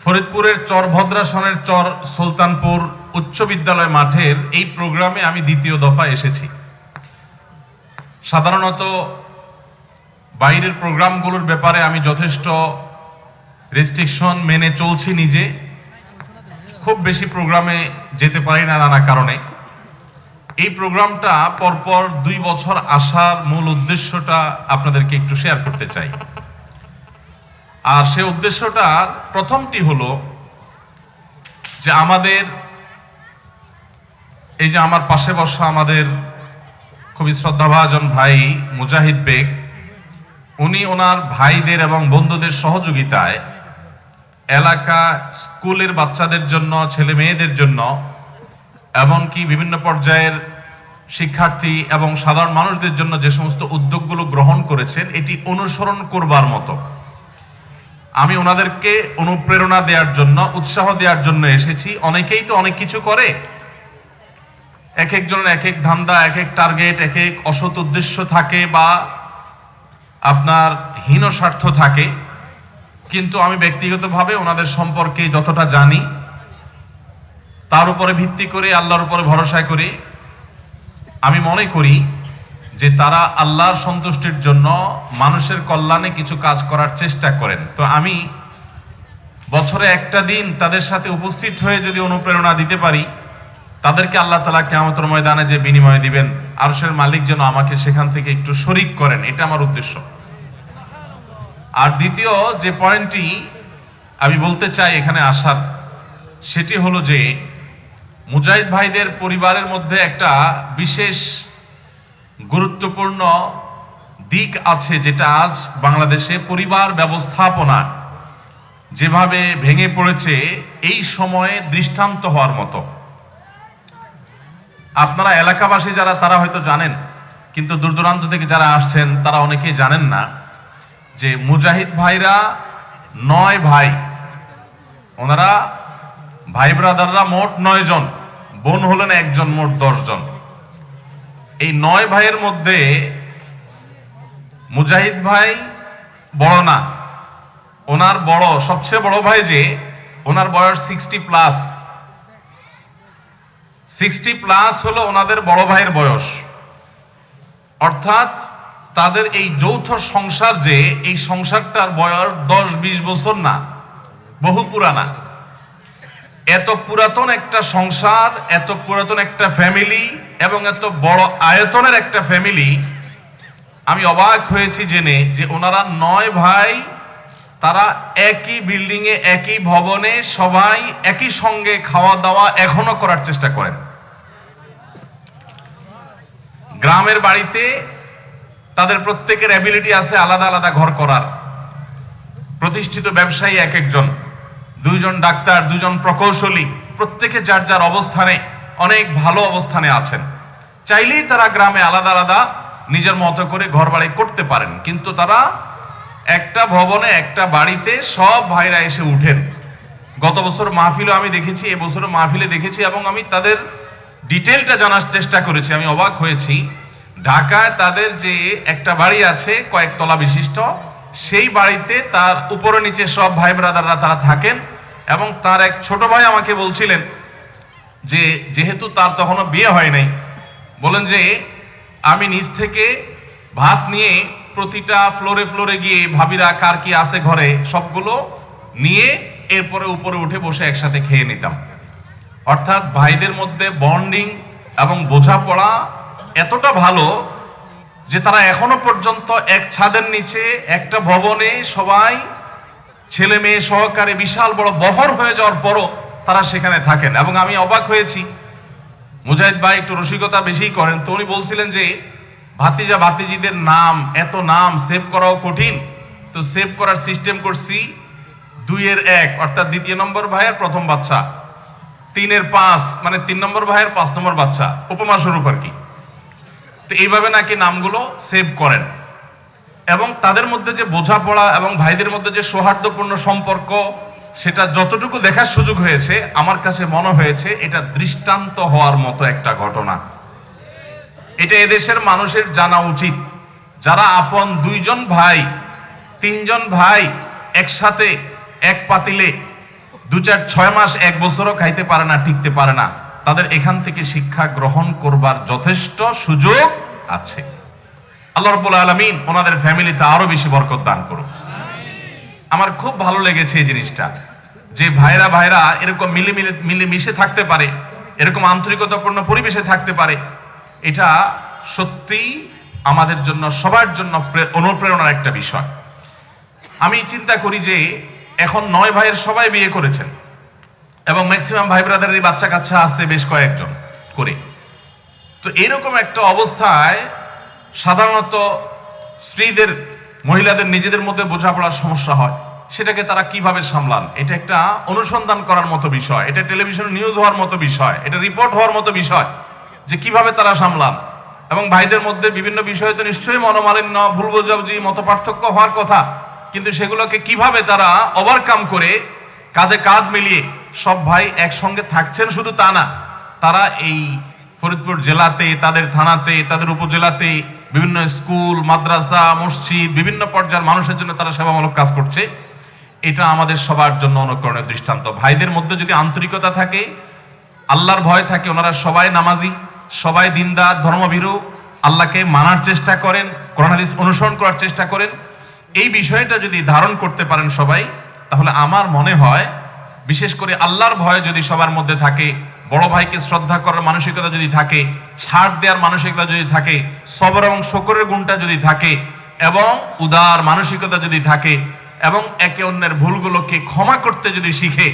ফরিদপুরের চর ভদ্রাসনের চর সুলতানপুর উচ্চ বিদ্যালয় মাঠের এই প্রোগ্রামে আমি দ্বিতীয় দফা এসেছি। সাধারণত বাইরের প্রোগ্রামগুলোর ব্যাপারে আমি যথেষ্ট রেস্ট্রিকশন মেনে চলছি নিজে, খুব বেশি প্রোগ্রামে যেতে পারি না নানা কারণে। এই প্রোগ্রামটা পরপর 2 বছর আসার মূল উদ্দেশ্যটা আপনাদেরকে একটু শেয়ার করতে চাই। আর সে উদ্দেশ্যটার প্রথমটি হলো যে আমাদের এই যে আমার পাশে বসা আমাদের খুবই শ্রদ্ধাভাজন ভাই মুজাহিদ বেগ, উনি ওনার ভাইদের এবং বন্ধুদের সহযোগিতায় এলাকা স্কুলের বাচ্চাদের জন্য, ছেলে মেয়েদের জন্য, এমনকি বিভিন্ন পর্যায়ের শিক্ষার্থী এবং সাধারণ মানুষদের জন্য যে সমস্ত উদ্যোগগুলো গ্রহণ করেছেন, এটি অনুসরণ করবার মতো। আমি ওনাদেরকে অনুপ্রেরণা দেওয়ার জন্য, উৎসাহ দেওয়ার জন্য এসেছি। অনেকেই তো অনেক কিছু করে, এক একজনের এক এক ধান্দা, এক এক টার্গেট, এক এক অসৎ উদ্দেশ্য থাকে বা আপনার হীন স্বার্থ থাকে। কিন্তু আমি ব্যক্তিগতভাবে ওনাদের সম্পর্কে যতটা জানি, তার উপরে ভিত্তি করে, আল্লাহর উপরে ভরসা করে আমি মনে করি যে তারা আল্লাহর সন্তুষ্টির জন্য মানুষের কল্যাণে কিছু কাজ করার চেষ্টা করেন। তো আমি বছরে একটা দিন তাদের সাথে উপস্থিত হয়ে যদি অনুপ্রেরণা দিতে পারি, তাদেরকে আল্লাহ তাআলা কিয়ামতের ময়দানে যে বিনিময় দিবেন, আরশের মালিক যেন আমাকে সেখান থেকে একটু শরীক করেন, এটা আমার উদ্দেশ্য। আর দ্বিতীয় যে পয়েন্টটি আমি বলতে চাই এখানে আসার, সেটি হলো যে মুজাহিদ ভাইদের পরিবারের মধ্যে একটা বিশেষ গুরুত্বপূর্ণ দিক আছে, যেটা আজ বাংলাদেশে পরিবার ব্যবস্থাপনা যেভাবে ভেঙে পড়েছে, এই সময়ে দৃষ্টান্ত হওয়ার মতো। আপনারা এলাকাবাসী যারা, তারা হয়তো জানেন, কিন্তু দূর দূরান্ত থেকে যারা আসছেন তারা অনেকেই জানেন না যে মুজাহিদ ভাইরা 9 ভাই। ওনারা ভাই ব্রাদাররা মোট 9 জন, বোন হলেন একজন, মোট 10 জন। এই 9 ভাইয়ের মধ্যে মুজাহিদ ভাই বড় না, ওনার বড়, সবচেয়ে বড় ভাই যে, ওনার বয়স 60+। 60+ হলো ওনাদের বড় ভাইয়ের বয়স। অর্থাৎ তাদের এই যৌথ সংসার, যে এই সংসারটার বয়স 10-20 বছর না, বহু পুরানা। এত পুরাতন একটা সংসার, এত পুরাতন একটা ফ্যামিলি এবং এত বড় আয়তনের একটা ফ্যামিলি, আমি অবাক হয়েছি জেনে যে ওনারা 9 ভাই, তারা একই বিল্ডিং এ, একই ভবনে, সবাই একই সঙ্গে খাওয়া দাওয়া এখনো করার চেষ্টা করেন। গ্রামের বাড়িতে তাদের প্রত্যেকের অ্যাবিলিটি আছে আলাদা আলাদা ঘর করার। প্রতিষ্ঠিত ব্যবসায়ী এক একজন, 2 জন ডাক্তার, 2 জন প্রকৌশলী, প্রত্যেকে যার যার অবস্থানে অনেক ভালো অবস্থানে আছেন। চাইলেই তারা গ্রামে আলাদা আলাদা নিজের মতো করে ঘর বাড়ি করতে পারেন, কিন্তু তারা একটা ভবনে, একটা বাড়িতে সব ভাইরা এসে উঠেন। গত বছর মাহফিলে আমি দেখেছি, এবছর মাহফিলে দেখেছি, এবং আমি তাদের ডিটেলটা জানার চেষ্টা করেছি। আমি অবাক হয়েছি, ঢাকায় তাদের যে একটা বাড়ি আছে কয়েকতলা বিশিষ্ট, সেই বাড়িতে তার উপরে নিচে সব ভাই ব্রাদাররা তারা থাকেন। এবং তার এক ছোট ভাই আমাকে বলছিলেন যে যেহেতু তার তখনও বিয়ে হয় নাই, বলেন যে আমি নিচ থেকে ভাত নিয়ে প্রতিটা ফ্লোরে ফ্লোরে গিয়ে ভাবিরা কার কি আছে ঘরে সবগুলো নিয়ে এরপরে উপরে উঠে বসে একসাথে খেয়ে নিতাম। অর্থাৎ ভাইদের মধ্যে বন্ডিং এবং বোঝাপড়া এতটা ভালো যে তারা এখনো পর্যন্ত এক ছাদের নিচে একটা ভবনে সবাই ছেলে মেয়ে সহকারে বিশাল বড় বহর হয়ে যাওয়ার পরও তারা সেখানে থাকেন। এবং আমি অবাক হয়েছি, মুজাহিদ ভাই একটু রসিকতা বেশি করেন, তো উনি বলছিলেন যে ভাতিজা ভাতিজিদের নাম, এত নাম সেভ করাও কঠিন, তো সেভ করার সিস্টেম করছি 2-এর 1, অর্থাৎ দ্বিতীয় নম্বর ভাইয়ের প্রথম বাচ্চা, 3-এর 5, মানে 3 নম্বর ভাইয়ের 5 নম্বর বাচ্চা, উপমা স্বরূপ আর কি। তো এইভাবে নাকি নামগুলো সেভ করেন। এবং তাদের মধ্যে যে বোঝাপড়া এবং ভাইদের মধ্যে যে সৌহার্দ্যপূর্ণ সম্পর্ক, সেটা যতটুকু দেখার সুযোগ হয়েছে, আমার কাছে মনে হয়েছে এটা দৃষ্টান্ত হওয়ার মতো একটা ঘটনা। এটা এদেশের মানুষের জানা উচিত, যারা আপন 2 জন ভাই, 3 জন ভাই একসাথে এক পাতিলে 2-4-6 মাস 1 বছরও খাইতে পারে না, টিকতে পারে না, তাদের এখান থেকে শিক্ষা গ্রহণ করবার যথেষ্ট সুযোগ আছে। আল্লাহ রাব্বুল আলামিন ওনাদের ফ্যামিলিতে আরো বেশি বরকত দান করুন। আমার খুব ভালো লেগেছে এই জিনিসটা, যে ভাইরা এরকম মিলেমিশে থাকতে পারে, এরকম আন্তরিকতাপূর্ণ পরিবেশে থাকতে পারে, এটা সত্যি আমাদের জন্য, সবার জন্য অনুপ্রেরণার একটা বিষয়। আমি চিন্তা করি যে এখন 9 ভাইয়ের সবাই বিয়ে করেছেন এবং ম্যাক্সিমাম ভাই ব্রাদারের বাচ্চা কাচ্চা আছে বেশ কয়েকজন করে। তো এরকম একটা অবস্থায় সাধারণত স্ত্রীদের, মহিলাদের নিজেদের মধ্যে বোঝাপড়ার সমস্যা হয়, সেটাকে তারা কিভাবে সামলান, এটা একটা অনুসন্ধান করার মতো বিষয়, এটা টেলিভিশন নিউজ হওয়ার মতো বিষয়, এটা রিপোর্ট হওয়ার মতো বিষয়, যে কিভাবে তারা সামলান। এবং ভাইদের মধ্যে বিভিন্ন বিষয়ে তো নিশ্চয়ই মনোমালিন্য, ভুল বোঝাবুঝি, মত পার্থক্য হওয়ার কথা, কিন্তু সেগুলোকে কিভাবে তারা ওভারকাম করে কাঁধে কাঁধ মিলিয়ে সব ভাই একসঙ্গে থাকছেন, শুধু তা না, তারা এই ফরিদপুর জেলাতে, তাদের থানাতে, তাদের উপজেলাতে বিভিন্ন স্কুল, মাদ্রাসা, মসজিদ, বিভিন্ন পর্যায়ের মানুষের জন্য তারা সেবামূলক কাজ করছে। এটা আমাদের সবার জন্য অনুকরণীয় দৃষ্টান্ত। ভাইদের মধ্যে যদি আন্তরিকতা থাকে, আল্লাহর ভয় থাকে, ওনারা সবাই নামাজি, সবাই দিনদার, ধর্মভীরু, আল্লাহকে মানার চেষ্টা করেন, কোরআন হাদিস অনুসরণ করার চেষ্টা করেন, এই বিষয়টা যদি ধারণ করতে পারেন সবাই, তাহলে আমার মনে হয়, বিশেষ করে আল্লাহর ভয় যদি সবার মধ্যে থাকে, বড় ভাইকে শ্রদ্ধা করার মানসিকতা যদি থাকে, ছাড় দেওয়ার মানসিকতা যদি থাকে, সবর এবং শকরের গুণটা যদি থাকে, এবং উদার মানসিকতা যদি থাকে, এবং একে অন্যের ভুলগুলোকে ক্ষমা করতে যদি শিখে,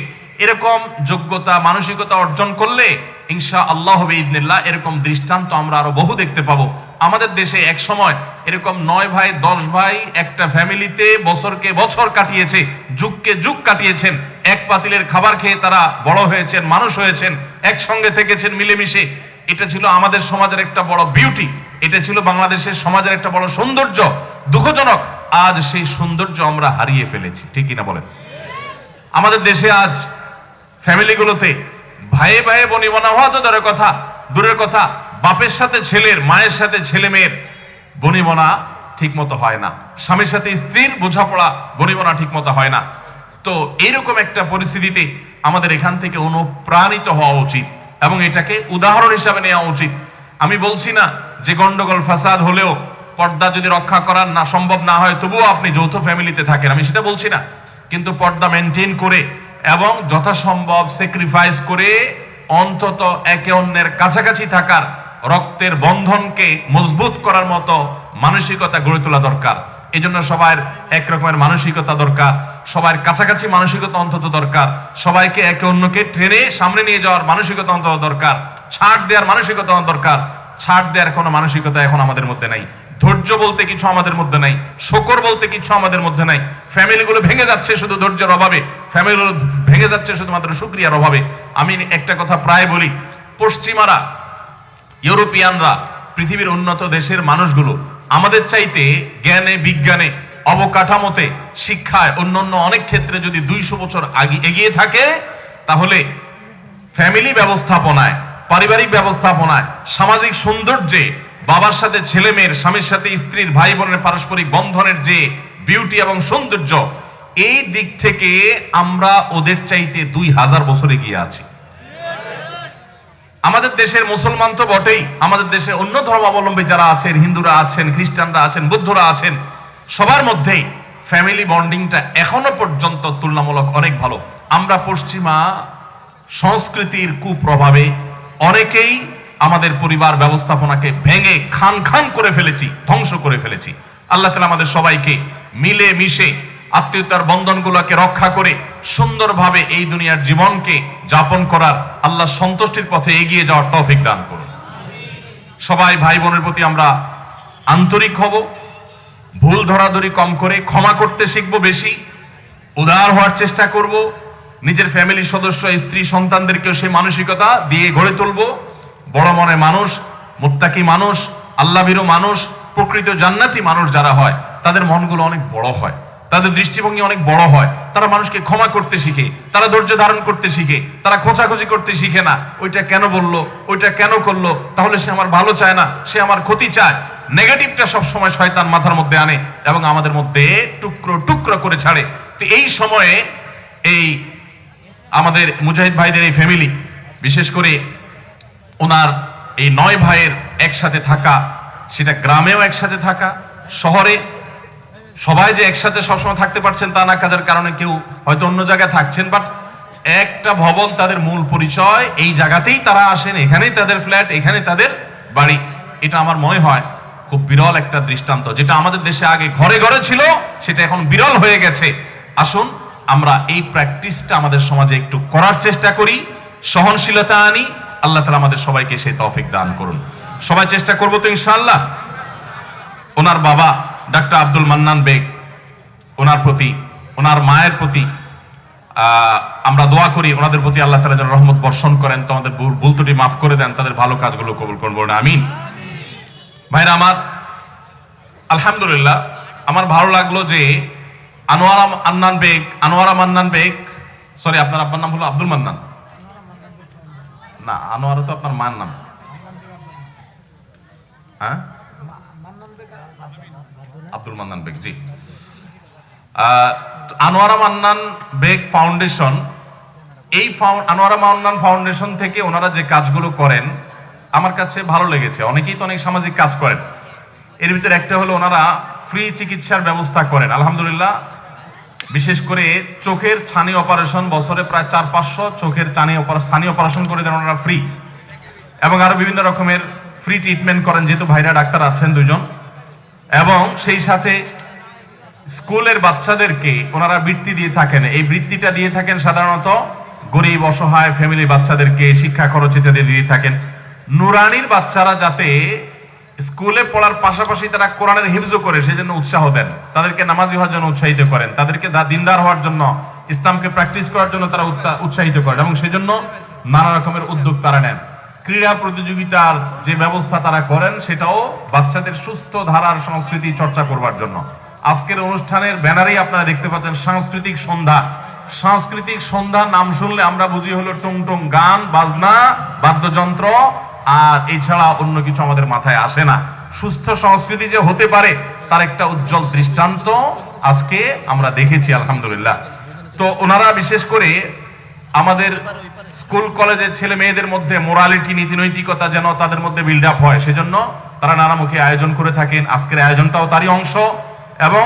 এরকম যোগ্যতা, মানসিকতা অর্জন করলে ইনশাআল্লাহ বিইذনিল্লাহ এরকম দৃষ্টান্ত আমরা আরো বহু দেখতে পাবো। আমাদের দেশে এক সময় এরকম 9 ভাই 10 ভাই একটা ফ্যামিলিতে বছরকে বছর কাটিয়েছে, যুগকে যুগ কাটিয়েছেন, এক পাতিলের খাবার খেয়ে তারা বড় হয়েছেন, মানুষ হয়েছেন, একসঙ্গে থেকেছেন মিলেমিশে। এটা ছিল আমাদের সমাজের একটা বড় বিউটি, এটা ছিল বাংলাদেশের সমাজের একটা বড় সৌন্দর্য। দুঃখজনক, আজ সেই সৌন্দর্য আমরা হারিয়ে ফেলেছি, ঠিক কিনা বলেন? আমাদের দেশে আজ ফ্যামিলিগুলোতে ভাইয়ে ভাইয়ে বনিবনা হওয়া তো দূরের কথা, বাপের সাথে ছেলের, মায়ের সাথে ছেলে মেয়ের বনিবনা ঠিক মতো হয় না, স্বামীর সাথে স্ত্রীর বোঝাপড়া বনিবনা ঠিক মতো হয় না। তো এইরকম একটা পরিস্থিতিতে আমাদের এখান থেকে অনুপ্রাণিত হওয়া উচিত এবং এটাকে উদাহরণ হিসাবে নেওয়া উচিত। আমি বলছি না যে গন্ডগোল ফাসাদ হলেও পর্দা যদি রক্ষা করা না সম্ভব না হয়, তবুও আপনি যৌথ ফ্যামিলিতে থাকেন, আমি সেটা বলছি না, কিন্তু পর্দা মেনটেন করে এবং যথাসম্ভব স্যাক্রিফাইস করে অন্তত একে অন্যের কাছাকাছি থাকার, রক্তের বন্ধনকে মজবুত করার মতো মানসিকতা গড়ে তোলা দরকার। এই জন্য সবার একরকমের মানসিকতা দরকার, সবার কাছাকাছি মানসিকতা অন্তত দরকার, সবাইকে একে অন্যকে ট্রেনে সামনে নিয়ে যাওয়ার মানসিকতা অন্তত দরকার, ছাড় দেওয়ার মানসিকতা দরকার। ছাড় দেওয়ার কোনো মানসিকতা এখন আমাদের মধ্যে নাই, ধৈর্য বলতে কিছু আমাদের মধ্যে নাই, শকর বলতে কিছু আমাদের মধ্যে নাই। ফ্যামিলিগুলো ভেঙে যাচ্ছে শুধু ধৈর্যের অভাবে, ফ্যামিলিগুলো ভেঙে যাচ্ছে শুধুমাত্র শুকরিয়ার অভাবে। আমি একটা কথা প্রায় বলি, পশ্চিমারা, ইউরোপিয়ানরা, পৃথিবীর উন্নত দেশের মানুষগুলো আমাদের চাইতে জ্ঞানে, বিজ্ঞানে, অবকাঠামোতে, শিক্ষায়, অন্যান্য অনেক ক্ষেত্রে যদি 200 বছর আগে এগিয়ে থাকে, তাহলে ফ্যামিলি ব্যবস্থাপনায়, পারিবারিক ব্যবস্থাপনায়, সামাজিক সৌন্দর্যে, বাবার সাথে ছেলে মেয়ের, স্বামীর সাথে স্ত্রীর, ভাই বোনের পারস্পরিক বন্ধনের যে বিউটি এবং সৌন্দর্য, এই দিক থেকে আমরা ওদের চাইতে 2000 বছর এগিয়ে আছি। আমাদের দেশের মুসলমান তো বটেই, আমাদের দেশে অন্য ধর্মাবলম্বী যারা আছেন, হিন্দুরা আছেন, খ্রিস্টানরা আছেন, বৌদ্ধরা আছেন, সবার মধ্যেই ফ্যামিলি বন্ডিংটা এখনো পর্যন্ত তুলনামূলক অনেক ভালো। আমরা পশ্চিমা সংস্কৃতির কুপ্রভাবে অনেকেই আমাদের পরিবার ব্যবস্থাপনাকে ভেঙে খান খান করে ফেলেছি, ধ্বংস করে ফেলেছি। আল্লাহ তাআলা আমাদের সবাইকে মিলে মিশে আত্মীয়তার বন্ধনগুলোকে রক্ষা করে সুন্দরভাবে এই দুনিয়ার জীবনকে যাপন করার, আল্লাহ সন্তুষ্টির পথে এগিয়ে যাওয়ার তৌফিক দান করুন। সবাই ভাই বোনের প্রতি আমরা আন্তরিক হব, ভুল ধরাধরি কম করে ক্ষমা করতে শিখবো বেশি, উদার হওয়ার চেষ্টা করব, নিজের ফ্যামিলির সদস্য, স্ত্রী, সন্তানদেরকেও সেই মানসিকতা দিয়ে গড়ে তুলবো। বড় মনে মানুষ, মুত্তাকি মানুষ, আল্লাহভীরু মানুষ, প্রকৃত জান্নাতি মানুষ যারা হয়, তাদের মনগুলো অনেক বড় হয়, তাদের দৃষ্টিভঙ্গি অনেক বড় হয়, তারা মানুষকে ক্ষমা করতে শিখে, তারা ধৈর্য ধারণ করতে শিখে, তারা খোঁচাখুচি করতে শিখে না, ওইটা কেন বললো, ওইটা কেন করলো, তাহলে সে আমার ভালো চায় না, সে আমার ক্ষতি চায়। নেগেটিভটা সবসময় শয়তান মাথার মধ্যে আনে এবং আমাদের মধ্যে টুকরো টুকরো করে ছাড়ে। তো এই সময়ে এই আমাদের মুজাহিদ ভাইদের এই ফ্যামিলি, বিশেষ করে ওনার এই 9 ভাইয়ের একসাথে থাকা, সেটা গ্রামেও একসাথে থাকা, শহরে সবাই যে একসাথে সবসময় থাকতে পারছেন তা না, কাজের কারণে কেউ হয়তো অন্য জায়গায় থাকছেন, বাট একটা ভবন তাদের মূল পরিচয়, এই জায়গাতেই তারা আসেন, এখানেই তাদের ফ্ল্যাট, এখানে তাদের বাড়ি। এটা আমার মনে হয় খুব বিরল একটা দৃষ্টান্ত। যেটা আমাদের দেশে আগে ঘরে ঘরে ছিল, সেটা এখন বিরল হয়ে গেছে। আসুন আমরা এই প্র্যাকটিসটা আমাদের সমাজে একটু করার চেষ্টা করি, সহনশীলতা আনি। আল্লাহ তাআলা আমাদের সবাইকে সেই তৌফিক দান করুন। সবাই চেষ্টা করবো তো ইনশাআল্লাহ। ওনার বাবা ডাক্তার আব্দুল মান্নান বেগ, ওনার প্রতি, ওনার মায়ের প্রতি আমরা দোয়া করি, ওনাদের প্রতি আল্লাহ তাআলা যেন রহমত বর্ষণ করেন, তোমাদের ভুল ত্রুটি মাফ করে দেন, তাদের ভালো কাজগুলো কবুল করবো না, আমিন। ভাইরা আমার, আলহামদুলিল্লাহ আমার ভালো লাগলো যে আনোয়ারা মান্নান বেগ, সরি আপনার আব্বার নাম হলো আব্দুল মান্নান না, আনোয়ারা তো আপনার মায়ের নাম। হ্যাঁ, আব্দুল মান্নান বেগ, জি। আনোয়ারা মান্নান বেগ ফাউন্ডেশন, এই আনোয়ারা মান্নান ফাউন্ডেশন থেকে ওনারা যে কাজগুলো করেন আমার কাছে ভালো লেগেছে। অনেকেই তো অনেক সামাজিক কাজ করেন, এর ভিতরে একটা হলো ওনারা ফ্রি চিকিৎসার ব্যবস্থা করেন, আলহামদুলিল্লাহ। বিশেষ করে চোখের ছানি অপারেশন, বছরে প্রায় 400-500 চোখের ছানি অপারেশন করে দেন ওনারা ফ্রি, এবং আরো বিভিন্ন রকমের ফ্রি ট্রিটমেন্ট করেন, যেহেতু ভাইরা ডাক্তার আছেন 2 জন। এবং সেই সাথে স্কুলের বাচ্চাদেরকে ওনারা বৃত্তি দিয়ে থাকেন। এই বৃত্তিটা দিয়ে থাকেন সাধারণত গরিব অসহায় ফ্যামিলি বাচ্চাদেরকে শিক্ষা খরচ ইত্যাদি দিয়ে থাকেন। নুরানির বাচ্চারা যাতে স্কুলে পড়ার পাশাপাশি তারা কোরআনের হিফজও করে, সেজন্য উৎসাহ দেন, তাদেরকে নামাজি হওয়ার জন্য উৎসাহিত করেন, তাদেরকে দিনদার হওয়ার জন্য, ইসলামকে প্র্যাকটিস করার জন্য তারা উৎসাহিত করেন, এবং সেজন্য নানা রকমের উদ্যোগ তারা নেন। ক্রীড়া প্রতিযোগিতার যে ব্যবস্থা তারা করেন, সেটাও বাচ্চাদের সুস্থ ধারার সংস্কৃতি চর্চা করবার জন্য। আজকের অনুষ্ঠানের ব্যানারেই আপনারা দেখতে পাচ্ছেন সাংস্কৃতিক সন্ধ্যা। সাংস্কৃতিক সন্ধ্যা নাম শুনলে আমরা বুঝি হলো টং টং গান বাজনা, বাদ্যযন্ত্র, আর এছাড়া অন্য কিছু আমাদের মাথায় আসে না। সুস্থ সংস্কৃতি যে হতে পারে তার একটা উজ্জ্বল দৃষ্টান্ত আজকে আমরা দেখেছি, আলহামদুলিল্লাহ। তো ওনারা বিশেষ করে আমাদের স্কুল কলেজের ছেলে মেয়েদের মধ্যে মোরালিটি, নীতি নৈতিকতা যেন তাদের মধ্যে বিল্ড আপ হয়, সেজন্য তারা নানামুখী আয়োজন করে থাকেন। আজকের আয়োজনটাও তারই অংশ। এবং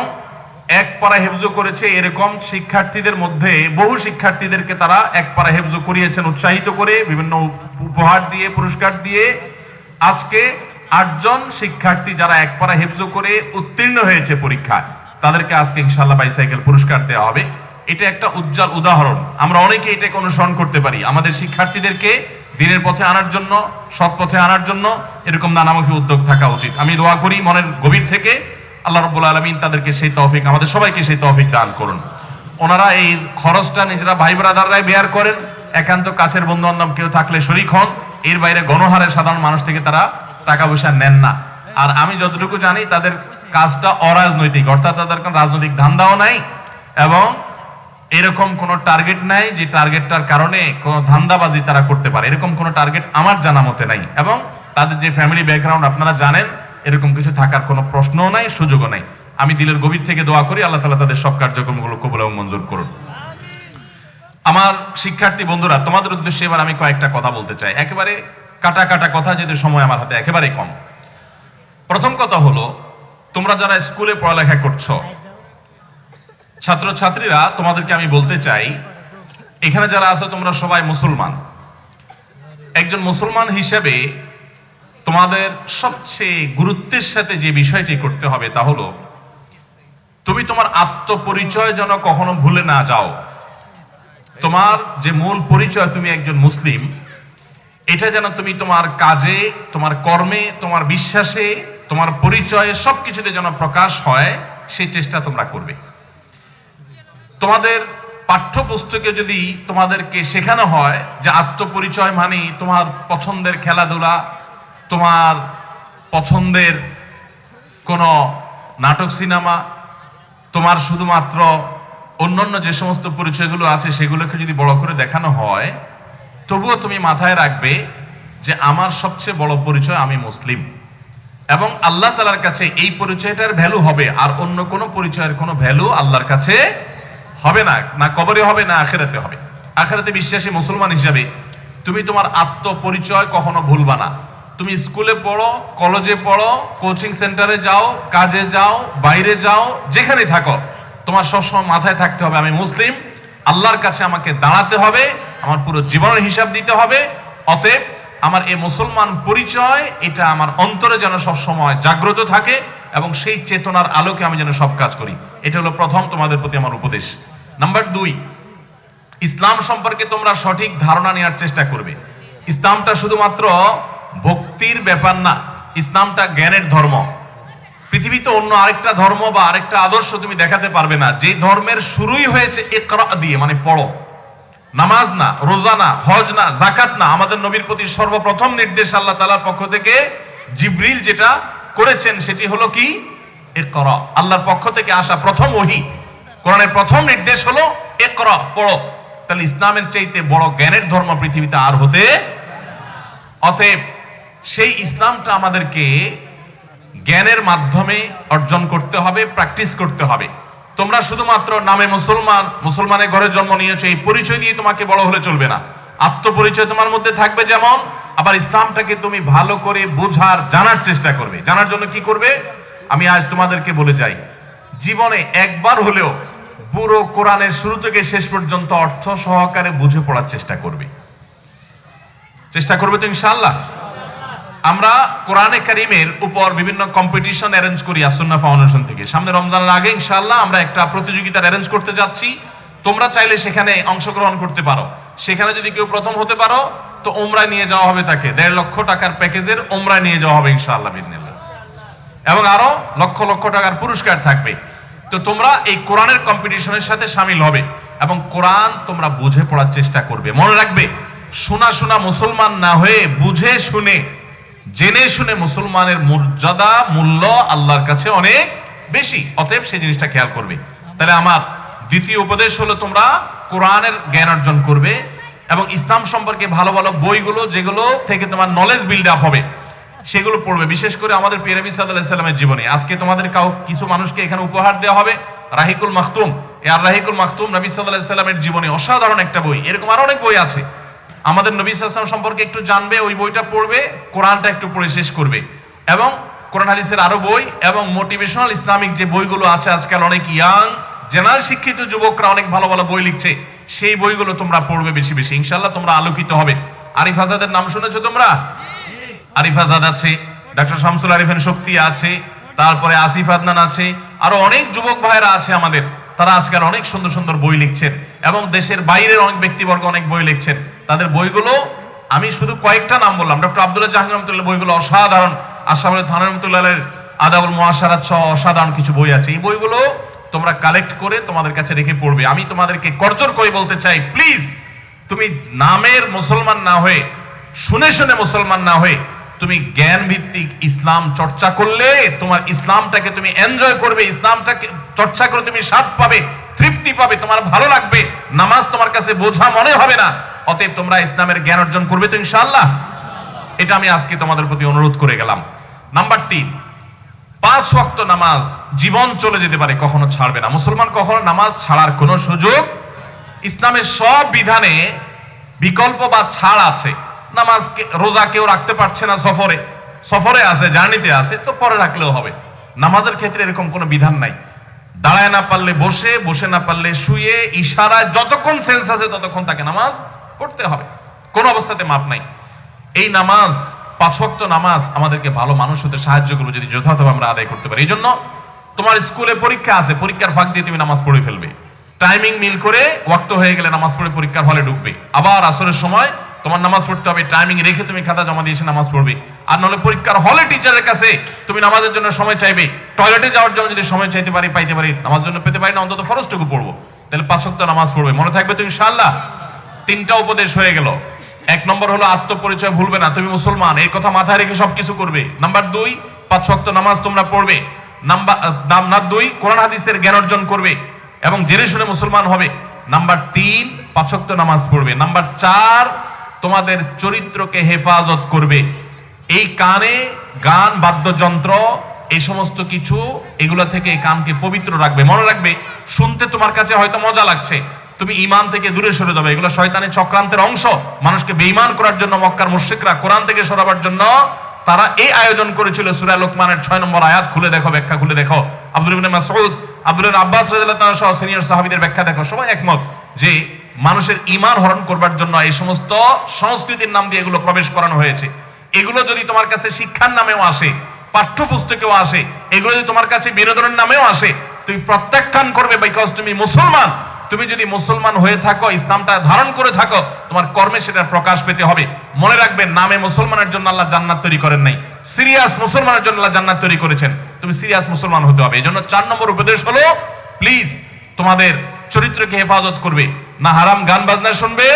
এক পারা হেফজো করেছে এরকম শিক্ষার্থীদের মধ্যে বহু শিক্ষার্থীদেরকে তারা এক পারা হেফজো করিয়েছেন উৎসাহিত করে, বিভিন্ন উপহার দিয়ে, পুরস্কার দিয়ে। আজকে 8 জন শিক্ষার্থী যারা এক পারা হেফজো করে উত্তীর্ণ হয়েছে পরীক্ষায়, তাদেরকে আজকে ইনশাআল্লাহ বাইসাইকেল পুরস্কার দেওয়া হবে। এটা একটা উজ্জ্বল উদাহরণ। আমরা অনেকে এটাকে অনুসরণ করতে পারি, আমাদের শিক্ষার্থীদেরকে দিনের পথে আনার জন্য, সৎ পথে আনার জন্য এরকম নানামুখী উদ্যোগ থাকা উচিত। আমি দোয়া করি মনের গভীর থেকে আল্লাহ রাব্বুল আলামিন তাদেরকে সেই তৌফিক, আমাদের সবাইকে সেই তৌফিক দান করুন। ওনারা এই খরচটা নিজেরা ভাই ব্রাদাররাই বেয়ার করেন, একান্ত কাছের বন্ধু বান্ধব কেউ থাকলে শরীক হন, এর বাইরে গণহারে সাধারণ মানুষ থেকে তারা টাকা পয়সা নেন না। আর আমি যতটুকু জানি তাদের কাজটা অরাজনৈতিক, অর্থাৎ তাদের কোনো রাজনৈতিক ধান্দাও নাই, এবং এরকম কোনো টার্গেট নাই যে টার্গেটটার কারণে কোনো ধান্দাবাজি তারা করতে পারে, এরকম কোনো টার্গেট আমার জানা মতে নাই। এবং তাদের যে ফ্যামিলি ব্যাকগ্রাউন্ড আপনারা জানেন, এরকম কিছু থাকার কোনো প্রশ্নও নাই, সুযোগও নাই। আমি দিলের গভীর থেকে দোয়া করি আল্লাহ তাআলা তাদের সব কার্যক্রমগুলো কবুল এবং মঞ্জুর করুন। আমার শিক্ষার্থী বন্ধুরা, তোমাদের উদ্দেশ্যে এবার আমি কয়েকটা কথা বলতে চাই, একেবারে কাটা কাটা কথা, যেহেতু সময় আমার হাতে একেবারে কম। প্রথম কথা হলো, তোমরা যারা স্কুলে পড়ালেখা করছো, ছাত্রছাত্রীরা, তোমাদেরকে আমি বলতে চাই, এখানে যারা আছো তোমরা সবাই মুসলমান। একজন মুসলমান হিসেবে তোমাদের সবচেয়ে গুরুত্বের সাথে যে বিষয়টি করতে হবে তা হলো, তুমি তোমার আত্মপরিচয় যেন কখনো ভুলে না যাও। তোমার যে মূল পরিচয়, তুমি একজন মুসলিম, এটা যেন তুমি তোমার কাজে, তোমার কর্মে, তোমার বিশ্বাসে, তোমার পরিচয়ে সবকিছুতে যেন প্রকাশ হয়, সেই চেষ্টা তোমরা করবে। তোমাদের পাঠ্যপুস্তকে যদি তোমাদেরকে শেখানো হয় যে আত্মপরিচয় মানে তোমার পছন্দের খেলাধুলা, তোমার পছন্দের কোনো নাটক সিনেমা, তোমার শুধুমাত্র অন্যান্য যে সমস্ত পরিচয়গুলো আছে সেগুলোকে যদি বড় করে দেখানো হয়, তবুও তুমি মাথায় রাখবে যে আমার সবচেয়ে বড় পরিচয় আমি মুসলিম, এবং আল্লাহ তাআলার কাছে এই পরিচয়টার ভ্যালু হবে, আর অন্য কোনো পরিচয়ের কোনো ভ্যালু আল্লাহর কাছে হবে না, না কবরে হবে, না আখিরাতে হবে। আখিরাতে বিশ্বাসী মুসলমান হিসাবে তুমি তোমার আত্মপরিচয় কখনো ভুলবা না। তুমি স্কুলে পড়ো, কলেজে পড়ো, কোচিং সেন্টারে যাও, কাজে যাও, বাইরে যাও, যেখানে থাকো, তোমার সবসময় মাথায় থাকতে হবে আমি মুসলিম, আল্লাহর কাছে আমাকে দাঁড়াতে হবে, আমার পুরো জীবনের হিসাব দিতে হবে। অতএব আমার এই মুসলমান পরিচয় এটা আমার অন্তরে যেন সবসময় জাগ্রত থাকে এবং সেই চেতনার আলোকে আমি যেন সব কাজ করি। এটা হলো প্রথম তোমাদের প্রতি আমার উপদেশ। নাম্বার 2, ইসলাম সম্পর্কে তোমরা সঠিক ধারণা নেওয়ার চেষ্টা করবে। ইসলামটা শুধুমাত্র ভক্তির ব্যাপার না, ইসলামটা জ্ঞানের ধর্ম। পৃথিবীতে অন্য আরেকটা ধর্ম বা আরেকটা আদর্শ তুমি দেখাতে পারবে না যে ধর্মের শুরুই হয়েছে ইকরা দিয়ে, মানে পড়ো। নামাজ না, রোজা না, হজ না, যাকাত না, আমাদের নবীর প্রতি সর্বপ্রথম নির্দেশ আল্লাহ তাআলার পক্ষ থেকে জিবরিল যেটা করেছেন সেটি হলো কি? ইকরা। আল্লাহর পক্ষ থেকে আসা প্রথম ওহী, কোরআনের প্রথম নির্দেশ হলো ইকরা, পড়ো। তাহলে ইসলামের চাইতে বড় জ্ঞানের ধর্ম পৃথিবীতে আর হতে। অতএব সেই ইসলামটা আমাদেরকে জ্ঞানের মাধ্যমে অর্জন করতে হবে, প্র্যাকটিস করতে হবে। তোমরা শুধুমাত্র নামে মুসলমান, মুসলমানের ঘরে জন্ম নিয়েছো, এই পরিচয় দিয়ে তোমাকে বড় হলে চলবে না। আত্মপরিচয় তোমার মধ্যে থাকবে যেমন, আবার ইসলামটাকে তুমি ভালো করে বোঝার, জানার চেষ্টা করবে। জানার জন্য কি করবে? আমি আজ তোমাদেরকে বলে যাই, জীবনে একবার হলেও পুরো কোরআনের শুরু থেকে শেষ পর্যন্ত অর্থ সহকারে বুঝে পড়ার চেষ্টা করবে। চেষ্টা করবে তো ইনশাআল্লাহ? আমরা কোরআনে কারীমের উপর বিভিন্ন কম্পিটিশন অ্যারেঞ্জ করি আসুন্নাহ ফাউন্ডেশন থেকে। সামনে রমজানের আগে ইনশাআল্লাহ আমরা একটা প্রতিযোগিতার অ্যারেঞ্জ করতে যাচ্ছি। তোমরা চাইলে সেখানে অংশগ্রহণ করতে পারো। সেখানে যদি কেউ প্রথম হতে পারো তো উমরায় নিয়ে যাওয়া হবে তাকে, 1.5 লক্ষ টাকার প্যাকেজের উমরায় নিয়ে যাওয়া হবে ইনশাআল্লাহ বিইذنিল্লাহ, এবং আরো লক্ষ লক্ষ টাকার পুরস্কার থাকবে। তো তোমরা এই কোরআনের কম্পিটিশনের সাথে শামিল হবে এবং কোরআন তোমরা বুঝে পড়ার চেষ্টা করবে। মনে রাখবে, শোনা শোনা মুসলমান না হয়ে বুঝে শুনে জেনে শুনে মুসলমানের মর্যাদা, মূল্য আল্লাহর কাছে অনেক বেশি। অতএব সেই জিনিসটা খেয়াল করবে। তাহলে আমার দ্বিতীয় উপদেশ হলো তোমরা কোরআনের জ্ঞান অর্জন করবে এবং ইসলাম সম্পর্কে ভালো ভালো বইগুলো যেগুলো থেকে তোমার নলেজ বিল্ড আপ হবে সেগুলো পড়বে। বিশেষ করে আমাদের প্রিয় নবী সাল্লাল্লাহু আলাইহি সাল্লামের জীবনী। আজকে তোমাদের কিছু মানুষকে এখানে উপহার দেওয়া হবে রাহিকুল মাখতুম। এই রাহিকুল মাখতুম নবী সাল্লাল্লাহু আলাইহি সাল্লামের জীবনী, অসাধারণ একটা বই। এরকম আরো অনেক বই আছে। আমাদের নবী সাল্লাল্লাহু আলাইহি ওয়াসাল্লাম সম্পর্কে একটু জানবে, ওই বইটা পড়বে, কোরআনটা একটু পড়ে শেষ করবে। এবং কোরআন হাদিসের আরো বই এবং মোটিভেশনাল ইসলামিক যে বইগুলো আছে, আজকাল অনেক ইয়াং জেনারেল শিক্ষিত যুবকরা অনেক ভালো ভালো বই লিখছে, সেই বইগুলো তোমরা পড়বে বেশি বেশি। ইনশাআল্লাহ তোমরা আলোকিত হবে। আরিফ আজাদের নাম শুনেছো তোমরা? আরিফ আজাদ আছে, ডক্টর শামসুল আরিফিন শক্তি আছে, তারপরে আসিফ আদনান আছে, আরো অনেক যুবক ভাইরা আছে আমাদের। তারা আজকাল অনেক সুন্দর সুন্দর বই লিখছেন এবং দেশের বাইরের অনেক ব্যক্তিবর্গ অনেক বই লিখছেন। তাদের বইগুলো আমি শুধু কয়েকটা নাম বললাম। ডক্টর আব্দুল্লাহ জাহাঙ্গীর রহমতুল্লাহ বইগুলো অসাধারণ। আশরাফুল থানভী রহমতুল্লাহের আদাবুল মুআশারাত সহ অসাধারণ কিছু বই আছে। এই বইগুলো তোমরা কালেক্ট করে তোমাদের কাছে রেখে পড়বে। আমি তোমাদেরকে করজোর করে বলতে চাই, প্লিজ তুমি নামের মুসলমান না হয়ে, শুনে শুনে মুসলমান না হয়ে, তুমি জ্ঞান ভিত্তিক ইসলাম চর্চা করলে তোমার ইসলামটাকে তুমি এনজয় করবে। ইসলামটাকে চর্চা করে তুমি স্বাদ পাবে, তৃপ্তি পাবে, তোমার ভালো লাগবে। নামাজ তোমার কাছে বোঝা মনে হবে না। অতএব তোমরা ইসলামের জ্ঞান অর্জন করবে তো ইনশাআল্লাহ? এটা আমি আজকে তোমাদের প্রতি অনুরোধ করে গেলাম। নাম্বার 3, 5 ওয়াক্ত নামাজ জীবন চলে যেতে পারে, কখনো ছাড়বে না। মুসলমান কখনো নামাজ ছাড়ার কোনো সুযোগ, ইসলামের সব বিধানে বিকল্প বা ছাড় আছে। নামাজ, রোজা কেউ রাখতে পারছে না, সফরে আছে, জার্নিতে আছে, তো পরে রাখলেও হবে। নামাজের ক্ষেত্রে এরকম কোনো বিধান নাই। দাঁড়ায় না পারলে বসে, বসে না পারলে শুয়ে, ইশারায়, যতক্ষণ সেন্স আছে ততক্ষণ তাকে নামাজ পড়তে হবে, কোনো অবস্থাতে মাপ নাই। এই নামাজ, 5 ওয়াক্ত নামাজ আমাদেরকে ভালো মানুষ হতে সাহায্য করবে যদি যথাযথভাবে আমরা আদায় করতে পারি। এই জন্য তোমার স্কুলে পরীক্ষা আছে, পরীক্ষার ফাঁক দিয়ে তুমি নামাজ পড়ে ফেলবে। টাইমিং মিল করে ওয়াক্ত হয়ে গেলে নামাজ পড়ে পরীক্ষার হলে ঢুকবে। আবার আসরের সময় তোমার নামাজ পড়তে হবে, টাইমিং রেখে তুমি খাতা জমা দিয়ে এসে নামাজ পড়বে। আর নাহলে পরীক্ষার হলে টিচারের কাছে তুমি নামাজের জন্য সময় চাইবে। টয়লেটে যাওয়ার জন্য যদি সময় চাইতে পারি, পাইতে পারি, নামাজের জন্য পেতে পারি না, অন্তত ফরজটুকু পড়বো। তাহলে 5 ওয়াক্ত নামাজ পড়বে। মনে থাকবে তো ইনশাআল্লাহ? 3টা উপদেশ হয়ে গেল। 1 নম্বর হলো আত্মপরিচয় ভুলবে না, তুমি মুসলমান, এই কথা মাথায় রেখে সবকিছু করবে। নাম্বার 2, 5 ওয়াক্ত নামাজ তোমরা পড়বে। নাম্বার 2, কোরআন হাদিসের জ্ঞান অর্জন করবে এবং জেনে শুনে মুসলমান হবে। নাম্বার 3, 5 ওয়াক্ত নামাজ পড়বে। নাম্বার 4, তোমাদের চরিত্রকে হেফাজত করবে। এই কানে গান, বাদ্যযন্ত্র, এই সমস্ত কিছু, এগুলো থেকে এই কানকে পবিত্র রাখবে। মনে রাখবে, শুনতে তোমার কাছে হয়তো মজা লাগছে, তুমি ঈমান থেকে দূরে সরে যাবে। এগুলো শয়তানের চক্রান্তের অংশ। মানুষকে বেঈমান করার জন্য মক্কার মুশরিকরা কোরআন থেকে সরাবার জন্য তারা এই আয়োজন করেছিল। সূরা লোকমানের 6 নম্বর আয়াত খুলে দেখো, ব্যাখ্যা খুলে দেখো। আব্দুল্লাহ ইবনে মাসউদ, আব্দুল্লাহ ইবনে আব্বাস রাদিয়াল্লাহু তাআলা সহ সিনিয়র সাহাবীদের ব্যাখ্যা দেখো, সবাই একমত যে মানুষের ঈমান হরণ করবার জন্য এই সমস্ত সংস্কৃতির নাম দিয়ে এগুলো প্রবেশ করানো হয়েছে। এগুলো যদি তোমার কাছে শিক্ষার নামেও আসে, পাঠ্যপুস্তকেও আসে, এগুলো যদি তোমার কাছে বিনোদনের নামেও আসে, তুমি প্রত্যাখ্যান করবে, বিকজ তুমি মুসলমান। তুমি যদি মুসলমান হয়ে থাকো, ইসলামটা ধারণ করে থাকো, তোমার কর্মে সেটা প্রকাশ পেতে হবে। মনে রাখবে, নামে মুসলমানের জন্য আল্লাহ জান্নাত তৈরি করেন নাই, সিরিয়াস মুসলমানের জন্য আল্লাহ জান্নাত তৈরি করেছেন। তুমি সিরিয়াস মুসলমান হতে হবে। এই জন্য 4 নম্বর উপদেশ হলো, প্লিজ তোমাদের চরিত্রকে হেফাজত করবে না। হারাম গান বাজনা শুনবে,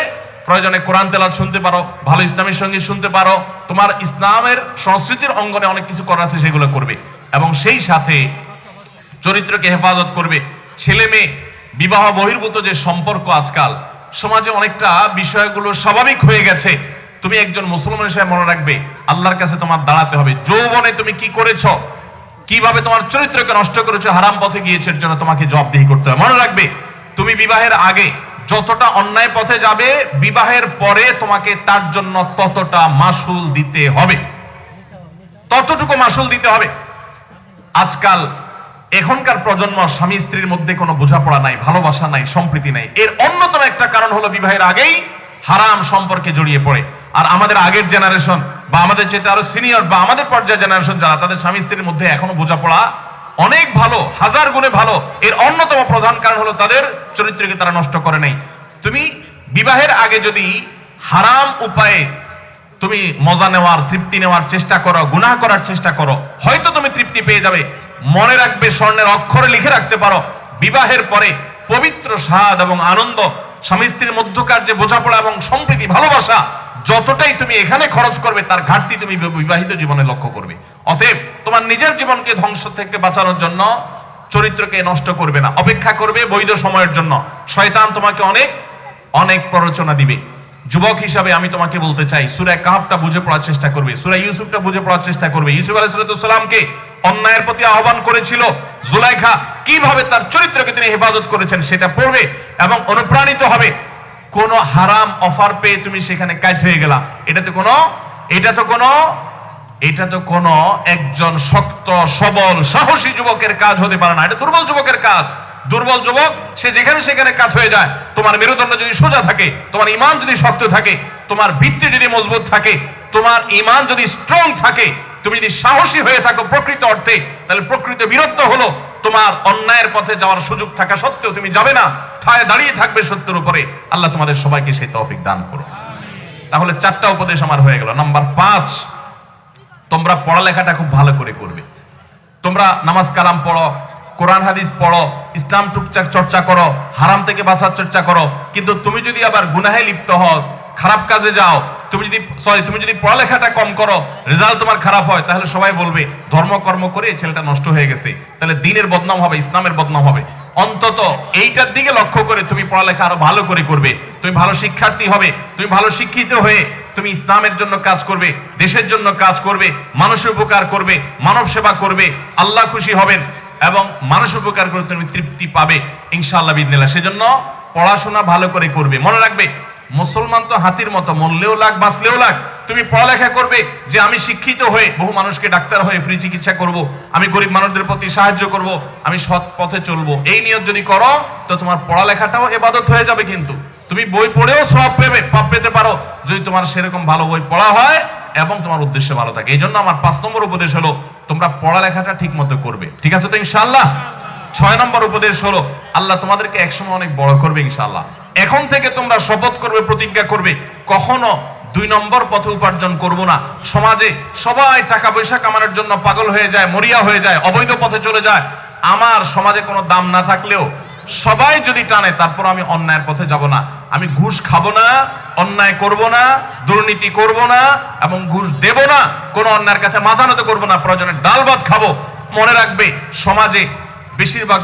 প্রয়োজনে কোরআন তেলাওয়াত শুনতে পারো, ভালো ইসলামী সঙ্গীত শুনতে পারো, তোমার ইসলামের সংস্কৃতির অঙ্গনে অনেক কিছু করা আছে সেগুলো করবে, এবং সেই সাথে চরিত্রকে হেফাজত করবে। ছেলে মেয়ে বিবাহ বহির্ভূত যে সম্পর্ক আজকাল সমাজে অনেকটা বিষয়গুলো স্বাভাবিক হয়ে গেছে। তুমি একজন মুসলমান হিসেবে মনে রাখবে, আল্লাহর কাছে তোমার দাঁড়াতে হবে। যৌবনে তুমি কি করেছো, কিভাবে তোমার চরিত্রকে নষ্ট করেছো, হারাম পথে গিয়েছো, এর জন্য তোমাকে জবাবদিহি করতে হবে। মনে রাখবে, তুমি বিবাহের আগে যতটা অন্যায় পথে যাবে, বিবাহের পরে তোমাকে তার জন্য ততটা মাসুল দিতে হবে, ততটুকু মাসুল দিতে হবে। আজকাল এখনকার প্রজন্ম স্বামী স্ত্রীর মধ্যে কোনো বোঝাপড়া নাই, ভালোবাসা নাই, সম্প্রীতি নাই। এর অন্যতম একটা কারণ হলো বিবাহের আগেই হারাম সম্পর্কে জড়িয়ে পড়ে। আর আমাদের আগের জেনারেশন বা আমাদের চেয়ে আরো সিনিয়র বা আমাদের পর্যায়ের জেনারেশন যারা, তাদের স্বামী স্ত্রীর মধ্যে এখনো বোঝাপড়া অনেক ভালো, হাজার গুণে ভালো। এর অন্যতম প্রধান কারণ হলো তাদের চরিত্রকে তারা নষ্ট করে নাই। তুমি বিবাহের আগে যদি হারাম উপায়ে তুমি মজা নেওয়ার, তৃপ্তি নেওয়ার চেষ্টা করো, গুনাহ করার চেষ্টা করো, হয়তো তুমি তৃপ্তি পেয়ে যাবে। মনে রাখবে, স্বর্ণের অক্ষরে লিখে রাখতে পারো, বিবাহের পরে পবিত্র স্বাদ এবং আনন্দ, স্বামী স্ত্রীর মধ্যকার যে বোঝাপড়া এবং সম্প্রীতি, ভালোবাসা, যতটাই তুমি এখানে খরচ করবে তার ঘাটতি তুমি বিবাহিত জীবনে লক্ষ্য করবে। অতএব তোমার নিজের জীবনকে ধ্বংস থেকে বাঁচানোর জন্য চরিত্রকে নষ্ট করবে না, অপেক্ষা করবে বৈধ সময়ের জন্য। শয়তান তোমাকে অনেক অনেক প্ররোচনা দিবে। যুবক হিসাবে আমি তোমাকে বলতে চাই, সূরা কাহফটা বুঝে পড়ার চেষ্টা করবে, সূরা ইউসুফটা বুঝে পড়ার চেষ্টা করবে। ইউসুফ আলাইহিস সালামকে অন্যায়ের প্রতি আহ্বান করেছিল জুলাইখা, কিভাবে তার চরিত্রকে তিনি হেফাজত করেছেন সেটা পড়বে এবং অনুপ্রাণিত হবে। কোন হারাম অফার পেয়ে তুমি সেখানে কাজ হয়ে গেলা, এটা তো কোনো একজন শক্ত সবল সাহসী যুবকের কাজ হতে পারে না, এটা দুর্বল যুবকের কাজ। দুর্বল যুবক সে যেখানে সেখানে কাজ হয়ে যায়। তোমার মেরুদণ্ড যদি সোজা থাকে, তোমার ঈমান যদি শক্ত থাকে, তোমার ভিত্তি যদি মজবুত থাকে, তোমার ঈমান যদি স্ট্রং থাকে, তুমি যদি সাহসী হয়ে থাকো প্রকৃত অর্থে, তাহলে প্রকৃত বীরত্ব হলো তোমার অন্যায়ের পথে যাওয়ার সুযোগ থাকা সত্ত্বেও তুমি যাবে না, ঠায় দাঁড়িয়ে থাকবে সত্যের উপরে। আল্লাহ তোমাদের সবাইকে সেই তৌফিক দান করুন। তাহলে 4টা উপদেশ আমার হয়ে গেল। নাম্বার 5, তোমরা পড়ালেখাটা খুব ভালো করে করবে। তোমরা নামাজ কালাম পড়ো, কোরআন হাদিস পড়ো, ইসলাম টুকটাক চর্চা করো, হারাম থেকে বাঁচার চর্চা করো। কিন্তু তুমি যদি আবার গুনাহে লিপ্ত হও, খারাপ কাজে যাও, তুমি যদি পড়ালেখাটা কম করো, রেজাল্ট তোমার খারাপ হয়, তাহলে সবাই বলবে ধর্মকর্ম করে ছেলেটা নষ্ট হয়ে গেছে। তাহলে দ্বীনের বদনাম হবে, ইসলামের বদনাম হবে। অন্তত এইটার দিকে লক্ষ্য করে তুমি পড়ালেখা আরো ভালো করে করবে। তুমি ভালো শিক্ষার্থী হবে, তুমি ভালো শিক্ষিত হয়ে তুমি ইসলামের জন্য কাজ করবে, দেশের জন্য কাজ করবে, মানুষের উপকার করবে, মানব সেবা করবে, আল্লাহ খুশি হবেন এবং মানুষ উপকার করে তুমি তৃপ্তি পাবে ইনশাআল্লাহ বিদিনিল্লাহ। সেজন্য পড়াশোনা ভালো করে করবে। মনে রাখবে, মুসলমান তো হাতির মতো, মরলেও লাগ বাঁচলেও লাগ। তুমি পড়ালেখা করবে যে আমি শিক্ষিত হয়ে বহু মানুষকে ডাক্তার হয়ে ফ্রি চিকিৎসা করব, আমি গরিব মানুষদের প্রতি সাহায্য করব, আমি সৎ পথে চলবো, এই নিয়ত যদি করো তো তোমার পড়ালেখাটাও ইবাদত হয়ে যাবে। কিন্তু তুমি বই পড়েও সওয়াব পেতে পারো যদি তোমার সেরকম ভালো বই পড়া হয় এবং তোমার উদ্দেশ্য ভালো থাকে। এই জন্য আমার 5 নম্বর উপদেশ হলো, তোমরা পড়ালেখাটা ঠিক মতো করবে। ঠিক আছে তো ইনশাআল্লাহ? 6 নম্বর উপদেশ হলো, আল্লাহ তোমাদেরকে একসময় অনেক বড় করবে ইনশাআল্লাহ। এখন থেকে তোমরা শপথ করবে, প্রতিজ্ঞা করবে, কখনো 2 নম্বর পথে উপার্জন করব না। সমাজে সবাই টাকা পয়সা কামানোর জন্য পাগল হয়ে যায়, মরিয়া হয়ে যায়, অবৈধ পথে চলে যায়। আমার সমাজে কোনো দাম না থাকলেও সবাই যদি টানে, তারপর আমি অন্যায়ের পথে যাব না। আমি ঘুষ খাবো না, অন্যায় করব না, দুর্নীতি করব না এবং ঘুষ দেব না, কোনো অন্যায়ের কাছে মাথা নত করবো না, প্রয়োজনে ডাল ভাত খাবো। মনে রাখবে, সমাজে বেশিরভাগ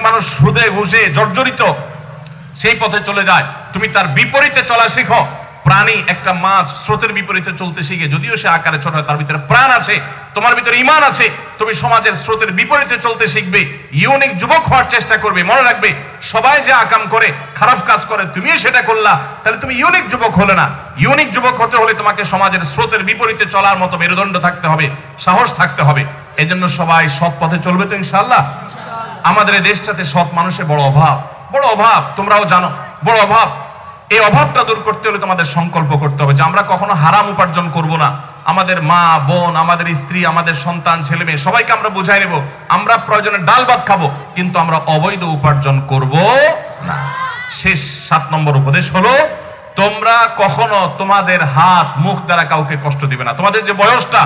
মানুষ সুদে ঘুষে জর্জরিত, সেই পথে চলে যায়। তুমি তার বিপরীতে চলা শেখো। প্রাণী, একটা মাছ স্রোতের বিপরীতে চলতে শিখে, যদিও সে আকারে ছোট হয়, তার ভিতরে প্রাণ আছে, তোমার ভিতরে ঈমান আছে, তুমি সমাজের স্রোতের বিপরীতে চলতে শিখবে, ইউনিক যুবক হওয়ার চেষ্টা করবে। মনে রাখবে, সবাই যে আকাম করে, খারাপ কাজ করে, তুমিও সেটা করলা, তাহলে তুমি ইউনিক যুবক হলে না। ইউনিক যুবক হতে হলে তোমাকে সমাজের স্রোতের বিপরীতে চলার মতো মেরুদণ্ড থাকতে হবে, সাহস থাকতে হবে। এই জন্য সবাই সৎ পথে চলবে তো ইনশাআল্লাহ। আমাদের এই দেশটাতে সৎ মানুষের বড় অভাব, বড় অভাব, তোমরাও জানো, বড় অভাব। এই অভাবটা দূর করতে হলে তোমাদের সংকল্প করতে হবে যে আমরা কখনো হারাম উপার্জন করব না। আমাদের মা বোন, আমাদের স্ত্রী, আমাদের সন্তান, ছেলে মেয়ে সবাইকে আমরা বুঝাই নেব, আমরা প্রয়োজনে ডাল ভাত খাবো, কিন্তু আমরা অবৈধ উপার্জন করব না। শেষ 7 নম্বর উপদেশ হলো, তোমরা কখনো তোমাদের হাত মুখ দ্বারা কাউকে কষ্ট দিবে না। তোমাদের যে বয়সটা,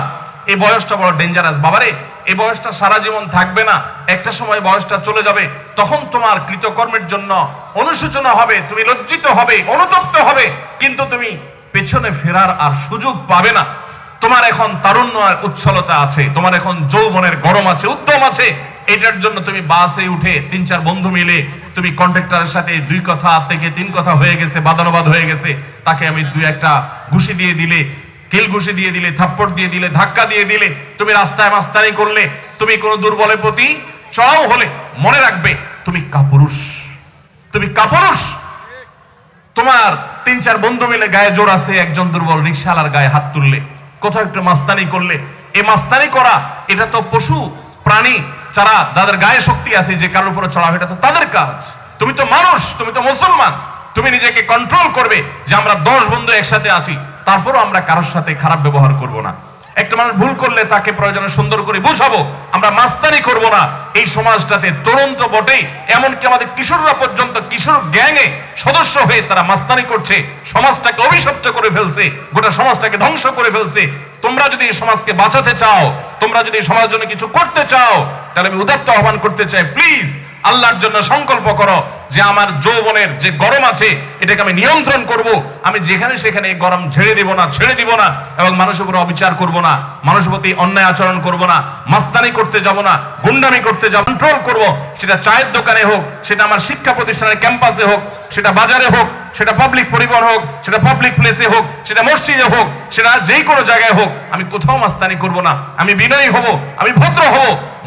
এই বয়সটা বড় ডেঞ্জারাস বাবারে। এই বয়সটা সারা জীবন থাকবে না, একটা সময় বয়সটা চলে যাবে, তখন তোমার কৃতকর্মের জন্য অনুশোচনা হবে, তুমি লজ্জিত হবে, অনুতপ্ত হবে, কিন্তু তুমি পেছনে ফেরার আর সুযোগ পাবে না। তোমার এখন তারুণ্য আর উচ্ছলতা আছে, তোমার এখন যৌবনের গরম আছে, উদ্যম আছে। এটার জন্য তুমি বাসে উঠে 3-4 বন্ধু মিলে তুমি কন্ডাক্টরের সাথে 2 কথা থেকে 3 কথা হয়ে গেছে, বাদানুবাদ হয়ে গেছে, তাকে আমি 2-1টা ঘুষি দিয়ে দিলে, কিল ঘুষি দিয়ে দিলে, থাপ্পড় দিয়ে দিলে, ধাক্কা দিয়ে দিলে, তুমি রাস্তায় মাস্তানি করলে, তুমি কোনো দুর্বলের প্রতি চড়াও হলে, মনে রাখবে তুমি কাপুরুষ, তুমি কাপুরুষ। তোমার 3-4 বন্ধু মিলে গায়ে জোর আছে, একজন দুর্বল রিকশাওয়ালার গায়ে হাত তুললে, কোথাও একটু মাস্তানি করলে, এই মাস্তানি করা এটা তো পশু প্রাণী যাদের গায়ে শক্তি আছে, যে কারোর উপরে চড়াও, এটা তো তাদের কাজ। তুমি তো মানুষ, তুমি তো মুসলমান, তুমি নিজেকে কন্ট্রোল করবে যে আমরা 10 বন্ধু একসাথে আছি, তারপরও আমরা কারোর সাথে খারাপ ব্যবহার করব না। একটা মানুষ ভুল করলে তাকে প্রয়োজনে সুন্দর করে বুঝাবো, আমরা মাস্তানি করব না। এই সমাজটাতে তরুণ তো বটেই, এমনকি আমাদের কিশোররা পর্যন্ত কিশোর গ্যাংয়ে সদস্য হয়ে তারা মাস্তানি করছে, সমাজটাকে অভিশপ্ত করে ফেলছে, গোটা সমাজটাকে ধ্বংস করে ফেলছে। তোমরা যদি এই সমাজকে বাঁচাতে চাও, তোমরা যদি এই সমাজের জন্য কিছু করতে চাও, তাহলে আমি উদাত্ত আহ্বান করতে চাই, প্লিজ আল্লাহর জন্য সংকল্প করো যে আমার যৌবনের যে গরম আছে এটাকে আমি নিয়ন্ত্রণ করব। আমি যেখানে সেখানে এই গরম ছেড়ে দিব না, এবং মানুষের উপর অবিচার করব না, মানুষের প্রতি অন্যায় আচরণ করব না, মাস্তানি করতে যাব না, গুন্ডামি করতে যাব, কন্ট্রোল করব। সেটা চায়ের দোকানে হোক, সেটা আমার শিক্ষা প্রতিষ্ঠানের ক্যাম্পাসে হোক, সেটা বাজারে হোক, সেটা পাবলিক পরিবহন হোক, সেটা পাবলিক প্লেসে হোক, সেটা মসজিদে হোক, সেটা যেই কোনো জায়গায় হোক, আমি কোথাও মাস্তানি করব না। আমি বিনয়ী হব, আমি ভদ্র হব।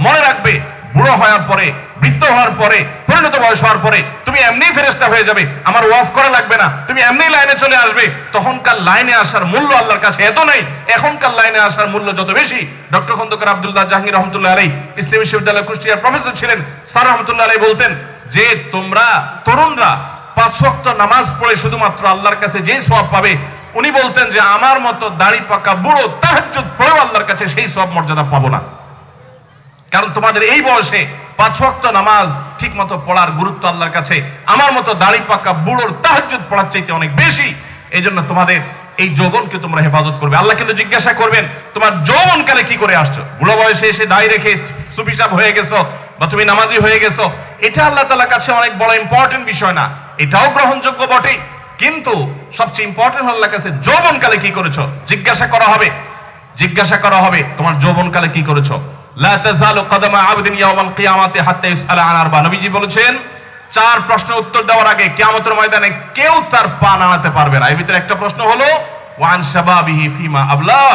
মনে রাখবে, বুড়ো হওয়ার পরে, বৃদ্ধ হওয়ার পরে, পরিণত বয়স হওয়ার পরে তুমি এমনি ফেরেশতা হয়ে যাবে, আমার ওয়াজ করা লাগবে না, তুমি এমনি লাইনে চলে আসবে। তখনকার লাইনে আসার মূল্য আল্লাহর কাছে এত নেই, এখনকার লাইনে আসার মূল্য যত বেশি। ডক্টর খন্দকার আব্দুল্লাহ জাহাঙ্গীর রহমতুল্লাহ আলাইহি ইসলামী বিশ্ববিদ্যালয় কুষ্টিয়ার প্রফেসর ছিলেন, স্যার রহমতুল্লাহ আলাইহি বলতেন যে তোমরা তরুণরা 5 ওয়াক্ত নামাজ পড়ে শুধুমাত্র আল্লাহর কাছে যেই সওয়াব পাবে, উনি বলতেন যে আমার মতো দাড়ি পাকা বুড়ো তাহাজ্জুদ পড়েও আল্লাহর কাছে সেই সওয়াব মর্যাদা পাবো না। কারণ তোমাদের এই বয়সে 5 ওয়াক্ত নামাজ ঠিক মতো পড়ার গুরুত্ব আল্লাহর কাছে আমার মতো দাড়ি পাকা বুড়োর তাহাজ্জুদ পড়ার চাইতে অনেক বেশি। এই জন্য তোমাদের এই যৌবনকে তোমরা হেফাজত করবে। আল্লাহ কিন্তু জিজ্ঞাসা করবেন তোমার যৌবনকালে কি করে আসছো। বুড়ো বয়সে এসে দাড়ি রেখে সুফিসাব হয়ে গেছো বা তুমি নামাজি হয়ে গেছো, এটা আল্লাহ তাআলার কাছে অনেক বড় ইম্পর্টেন্ট বিষয় না, এটাও গ্রহণযোগ্য বটে, কিন্তু সবচেয়ে ইম্পর্টেন্ট হলো আল্লাহর কাছে যৌবনকালে কি করেছো জিজ্ঞাসা করা হবে তোমার যৌবনকালে কি করেছো। লা তাযালু কদমা আবদিন ইয়াওমাল কিয়ামাতি হাত্তা ইউসআলা আন আরবা। নবীজি বলেছেন 4 প্রশ্নের উত্তর দেওয়ার আগে কিয়ামতের ময়দানে কেউ তার পা নাড়াতে পারবে না। এর ভিতরে একটা প্রশ্ন হলো ওয়ান শাবাবিহি ফিমা আবলাহ,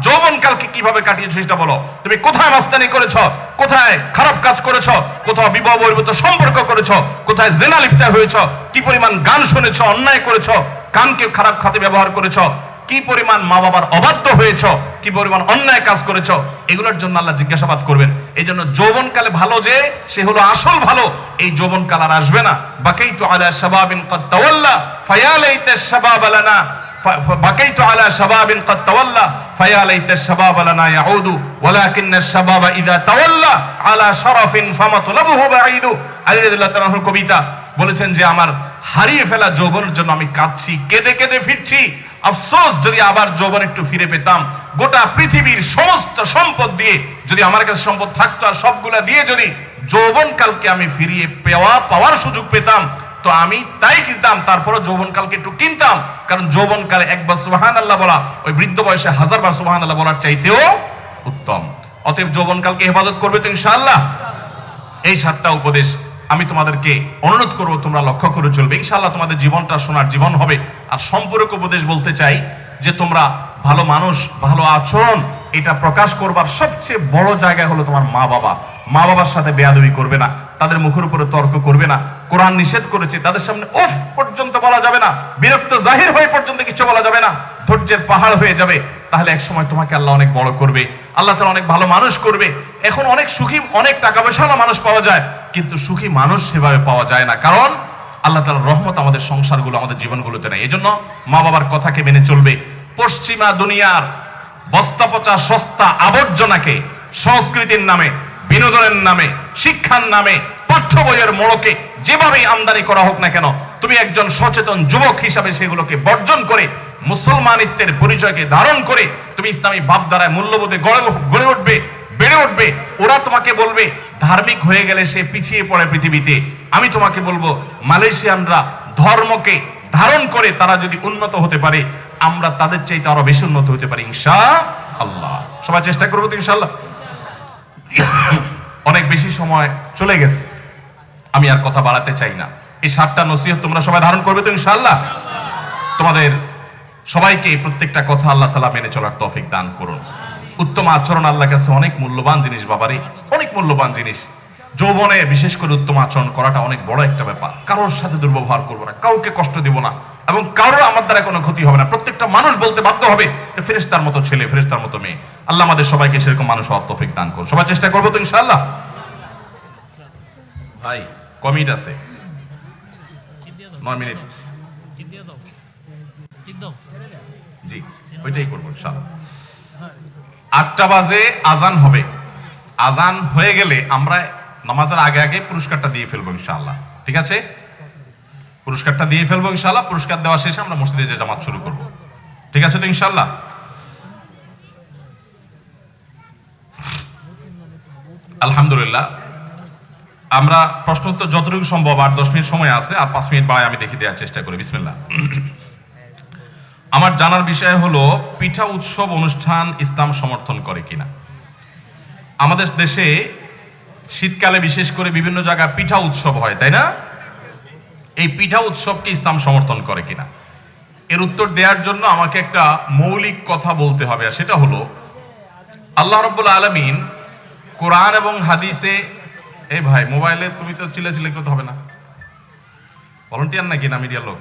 যৌবনকালকে কিভাবে কাটিয়েছো সেটা বলো। তুমি কোথায় মাস্তানি করেছো, কোথায় খারাপ কাজ করেছো, কোথাও বিবাহ বহির্ভূত সম্পর্ক করেছো, কোথায় জিনা লিপ্ত হয়েছো, কি পরিমাণ গান শুনেছো, অন্যায় করেছো, কানকে খারাপ খাতে ব্যবহার করেছো, কি পরিমাণ মা বাবার অবাধ্য হয়েছো, কি পরিমাণ অন্যায় কাজ করেছো, এগুলোর জন্য আল্লাহ জিজ্ঞাসাবাদ করবেন। এই জন্য যৌবনকালে ভালো যে সে হলো আসল ভালো, এই যৌবনকাল আর আসবে না। বাকাইতু আলা শাবাবিন ক্বাদ তাওয়াল্লা ফায়া লাইতা শাবাব লানা, বাকাইতু আলা শাবাবিন ক্বাদ তাওয়াল্লা ফায়া লাইতা শাবাব লানা ইয়াউদু ওয়ালাকিন্না শাবাবা ইযা তাওয়াল্লা আলা শারাফিন ফামাতলাবুহু বাঈদু। আলী রাদিয়াল্লাহু তাআলার কবিতা বলেছেন যে আমার হারিয়ে ফেলা যৌবনের জন্য আমি কাঁদছি, কেঁদে কেঁদে ফিরছি। আফসোস যদি আবার যৌবন একটু ফিরে পেতাম, গোটা পৃথিবীর সমস্ত সম্পদ দিয়ে যদি আমার কাছে সম্পদ থাকতো আর সবগুলা দিয়ে যদি যৌবনকালকে আমি ফিরিয়ে পাওয়ার সুযোগ পেতাম তো আমি তাই কিনতাম, তারপরও যৌবনকালকে একটু কিনতাম। কারণ যৌবনকালে একবার সুবহানাল্লাহ বলা ওই বৃদ্ধ বয়সে 1000 বার সুবহানাল্লাহ বলার চাইতেও উত্তম। অতএব যৌবনকালকে হেফাজত করবে তো ইনশাআল্লাহ। এই 7টা উপদেশ আমি তোমাদেরকে অনুরোধ করবো তোমরা লক্ষ্য করে চলবে, ইনশাআল্লাহ তোমাদের জীবনটা সোনার জীবন হবে। আর সম্পর্ক উপদেশ বলতে চাই যে তোমরা ভালো মানুষ, ভালো আচরণ, এটা প্রকাশ করবার সবচেয়ে বড় জায়গা হলো তোমার মা বাবা। মা বাবার সাথে বেয়াদবি করবে না, তাদের মুখের উপরে তর্ক করবে না। কোরআন নিষেধ করেছে তাদের সামনে উফ পর্যন্ত বলা যাবে না, বিরক্ত জাহির হয়ে পর্যন্ত কিছু বলা যাবে না, ধৈর্যের পাহাড় হয়ে যাবে। তাহলে এক সময় তোমাকে আল্লাহ অনেক বড় করবে, আল্লাহ তাআলা অনেক ভালো মানুষ করবে। এখন অনেক সুখী, অনেক টাকা পয়সাওয়ালা মানুষ পাওয়া যায়, কিন্তু সুখী মানুষ সেভাবে পাওয়া যায় না, কারণ আল্লাহ তাআলার রহমত আমাদের সংসারগুলো, আমাদের জীবনগুলোতে নেই। এজন্য মা বাবার কথাকে মেনে চলবে। পশ্চিমা দুনিয়ার বস্তা পচা সস্তা আবর্জনাকে সংস্কৃতির নামে, বিনোদনের নামে, শিক্ষার নামে, পাঠ্য বইয়ের মোড়কে যেভাবেই আমদানি করা হোক না কেন, তুমি একজন সচেতন যুবক হিসাবে সেগুলোকে বর্জন করে মুসলমানিত্বের পরিচয়কে ধারণ করে তুমি ইসলামী ভাবধারায় মূল্যবোধে গড়ে উঠবে, বেড়ে উঠবে। ওরা তোমাকে বলবে ধার্মিক হয়ে গেলে সে পিছিয়ে পড়ে পৃথিবীতে। আমি তোমাকে বলবো মালয়েশিয়ানরা ধর্মকে ধারণ করে তারা যদি উন্নত হতে পারে, আমরা তাদের চাইতে আরো বেশি উন্নত হতে পারি ইনশাআল্লাহ। সবাই চেষ্টা করবো তো ইনশাআল্লাহ। অনেক বেশি সময় চলে গেছে, আমি আর কথা বাড়াতে চাই না। এই 7টা নসিহত তোমরা সবাই ধারণ করবে তো ইনশাআল্লাহ। তোমাদের সবাইকে প্রত্যেকটা কথা আল্লাহ তাআলা মেনে চলার তৌফিক দান করুন। উত্তম আচরণ আল্লাহর কাছে অনেক মূল্যবান জিনিস বাবারে, অনেক মূল্যবান জিনিস। যৌবনে বিশেষ করে উত্তম আচরণ করাটা অনেক বড় একটা ব্যাপার। কারোর সাথে দুর্ব্যবহার করবো না, কাউকে কষ্ট দিব না, এবং কারোর আমার দ্বারা কোনো ক্ষতি হবে না। প্রত্যেকটা মানুষ বলতে বাধ্য হবে ফেরেশতার মতো ছেলে, ফেরেশতার মতো মেয়ে। আল্লাহ আমাদের সবাইকে সেরকম মানুষ হওয়ার তৌফিক দান করুন। সবাই চেষ্টা করবো তো ইনশাআল্লাহ। ভাই কমিট আছে 9 মিনিট, জি ওইটাই করবো ইনশাআল্লাহ। 8টা বাজে আজান হবে। আজান হয়ে গেলে আমরা নামাজের আগে আগে পুরস্কারটা দিয়ে ফেলবো ইনশাআল্লাহ। ঠিক আছে, পুরস্কারটা দিয়ে ফেলবো ইনশাআল্লাহ। পুরস্কার দেওয়া শেষে আমরা মসজিদে যে জামাত শুরু করব। ঠিক আছে তো ইনশাআল্লাহ। আলহামদুলিল্লাহ, আমরা প্রশ্ন উত্তর যতটুকু সম্ভব, আর 10 মিনিট সময় আছে, আর 5 মিনিট বাড়ায় আমি দেখিয়ে দেওয়ার চেষ্টা করি। বিসমিল্লাহ। আমার জানার বিষয় হলো পিঠা উৎসব অনুষ্ঠান ইসলাম সমর্থন করে কিনা। আমাদের দেশে শীতকালে বিশেষ করে বিভিন্ন জায়গায় পিঠা উৎসব হয়, তাই না? এই পিঠা উৎসবকে ইসলাম সমর্থন করে কিনা, এর উত্তর দেওয়ার জন্য আমাকে একটা মৌলিক কথা বলতে হবে, আর সেটা হলো আল্লাহ রাব্বুল আলামিন কোরআন এবং হাদিসে, এই ভাই মোবাইলে তুমি তো চিল্লাচিল্লি করতে হবে না, ভলান্টিয়ার নাকি না মিডিয়ার লোক?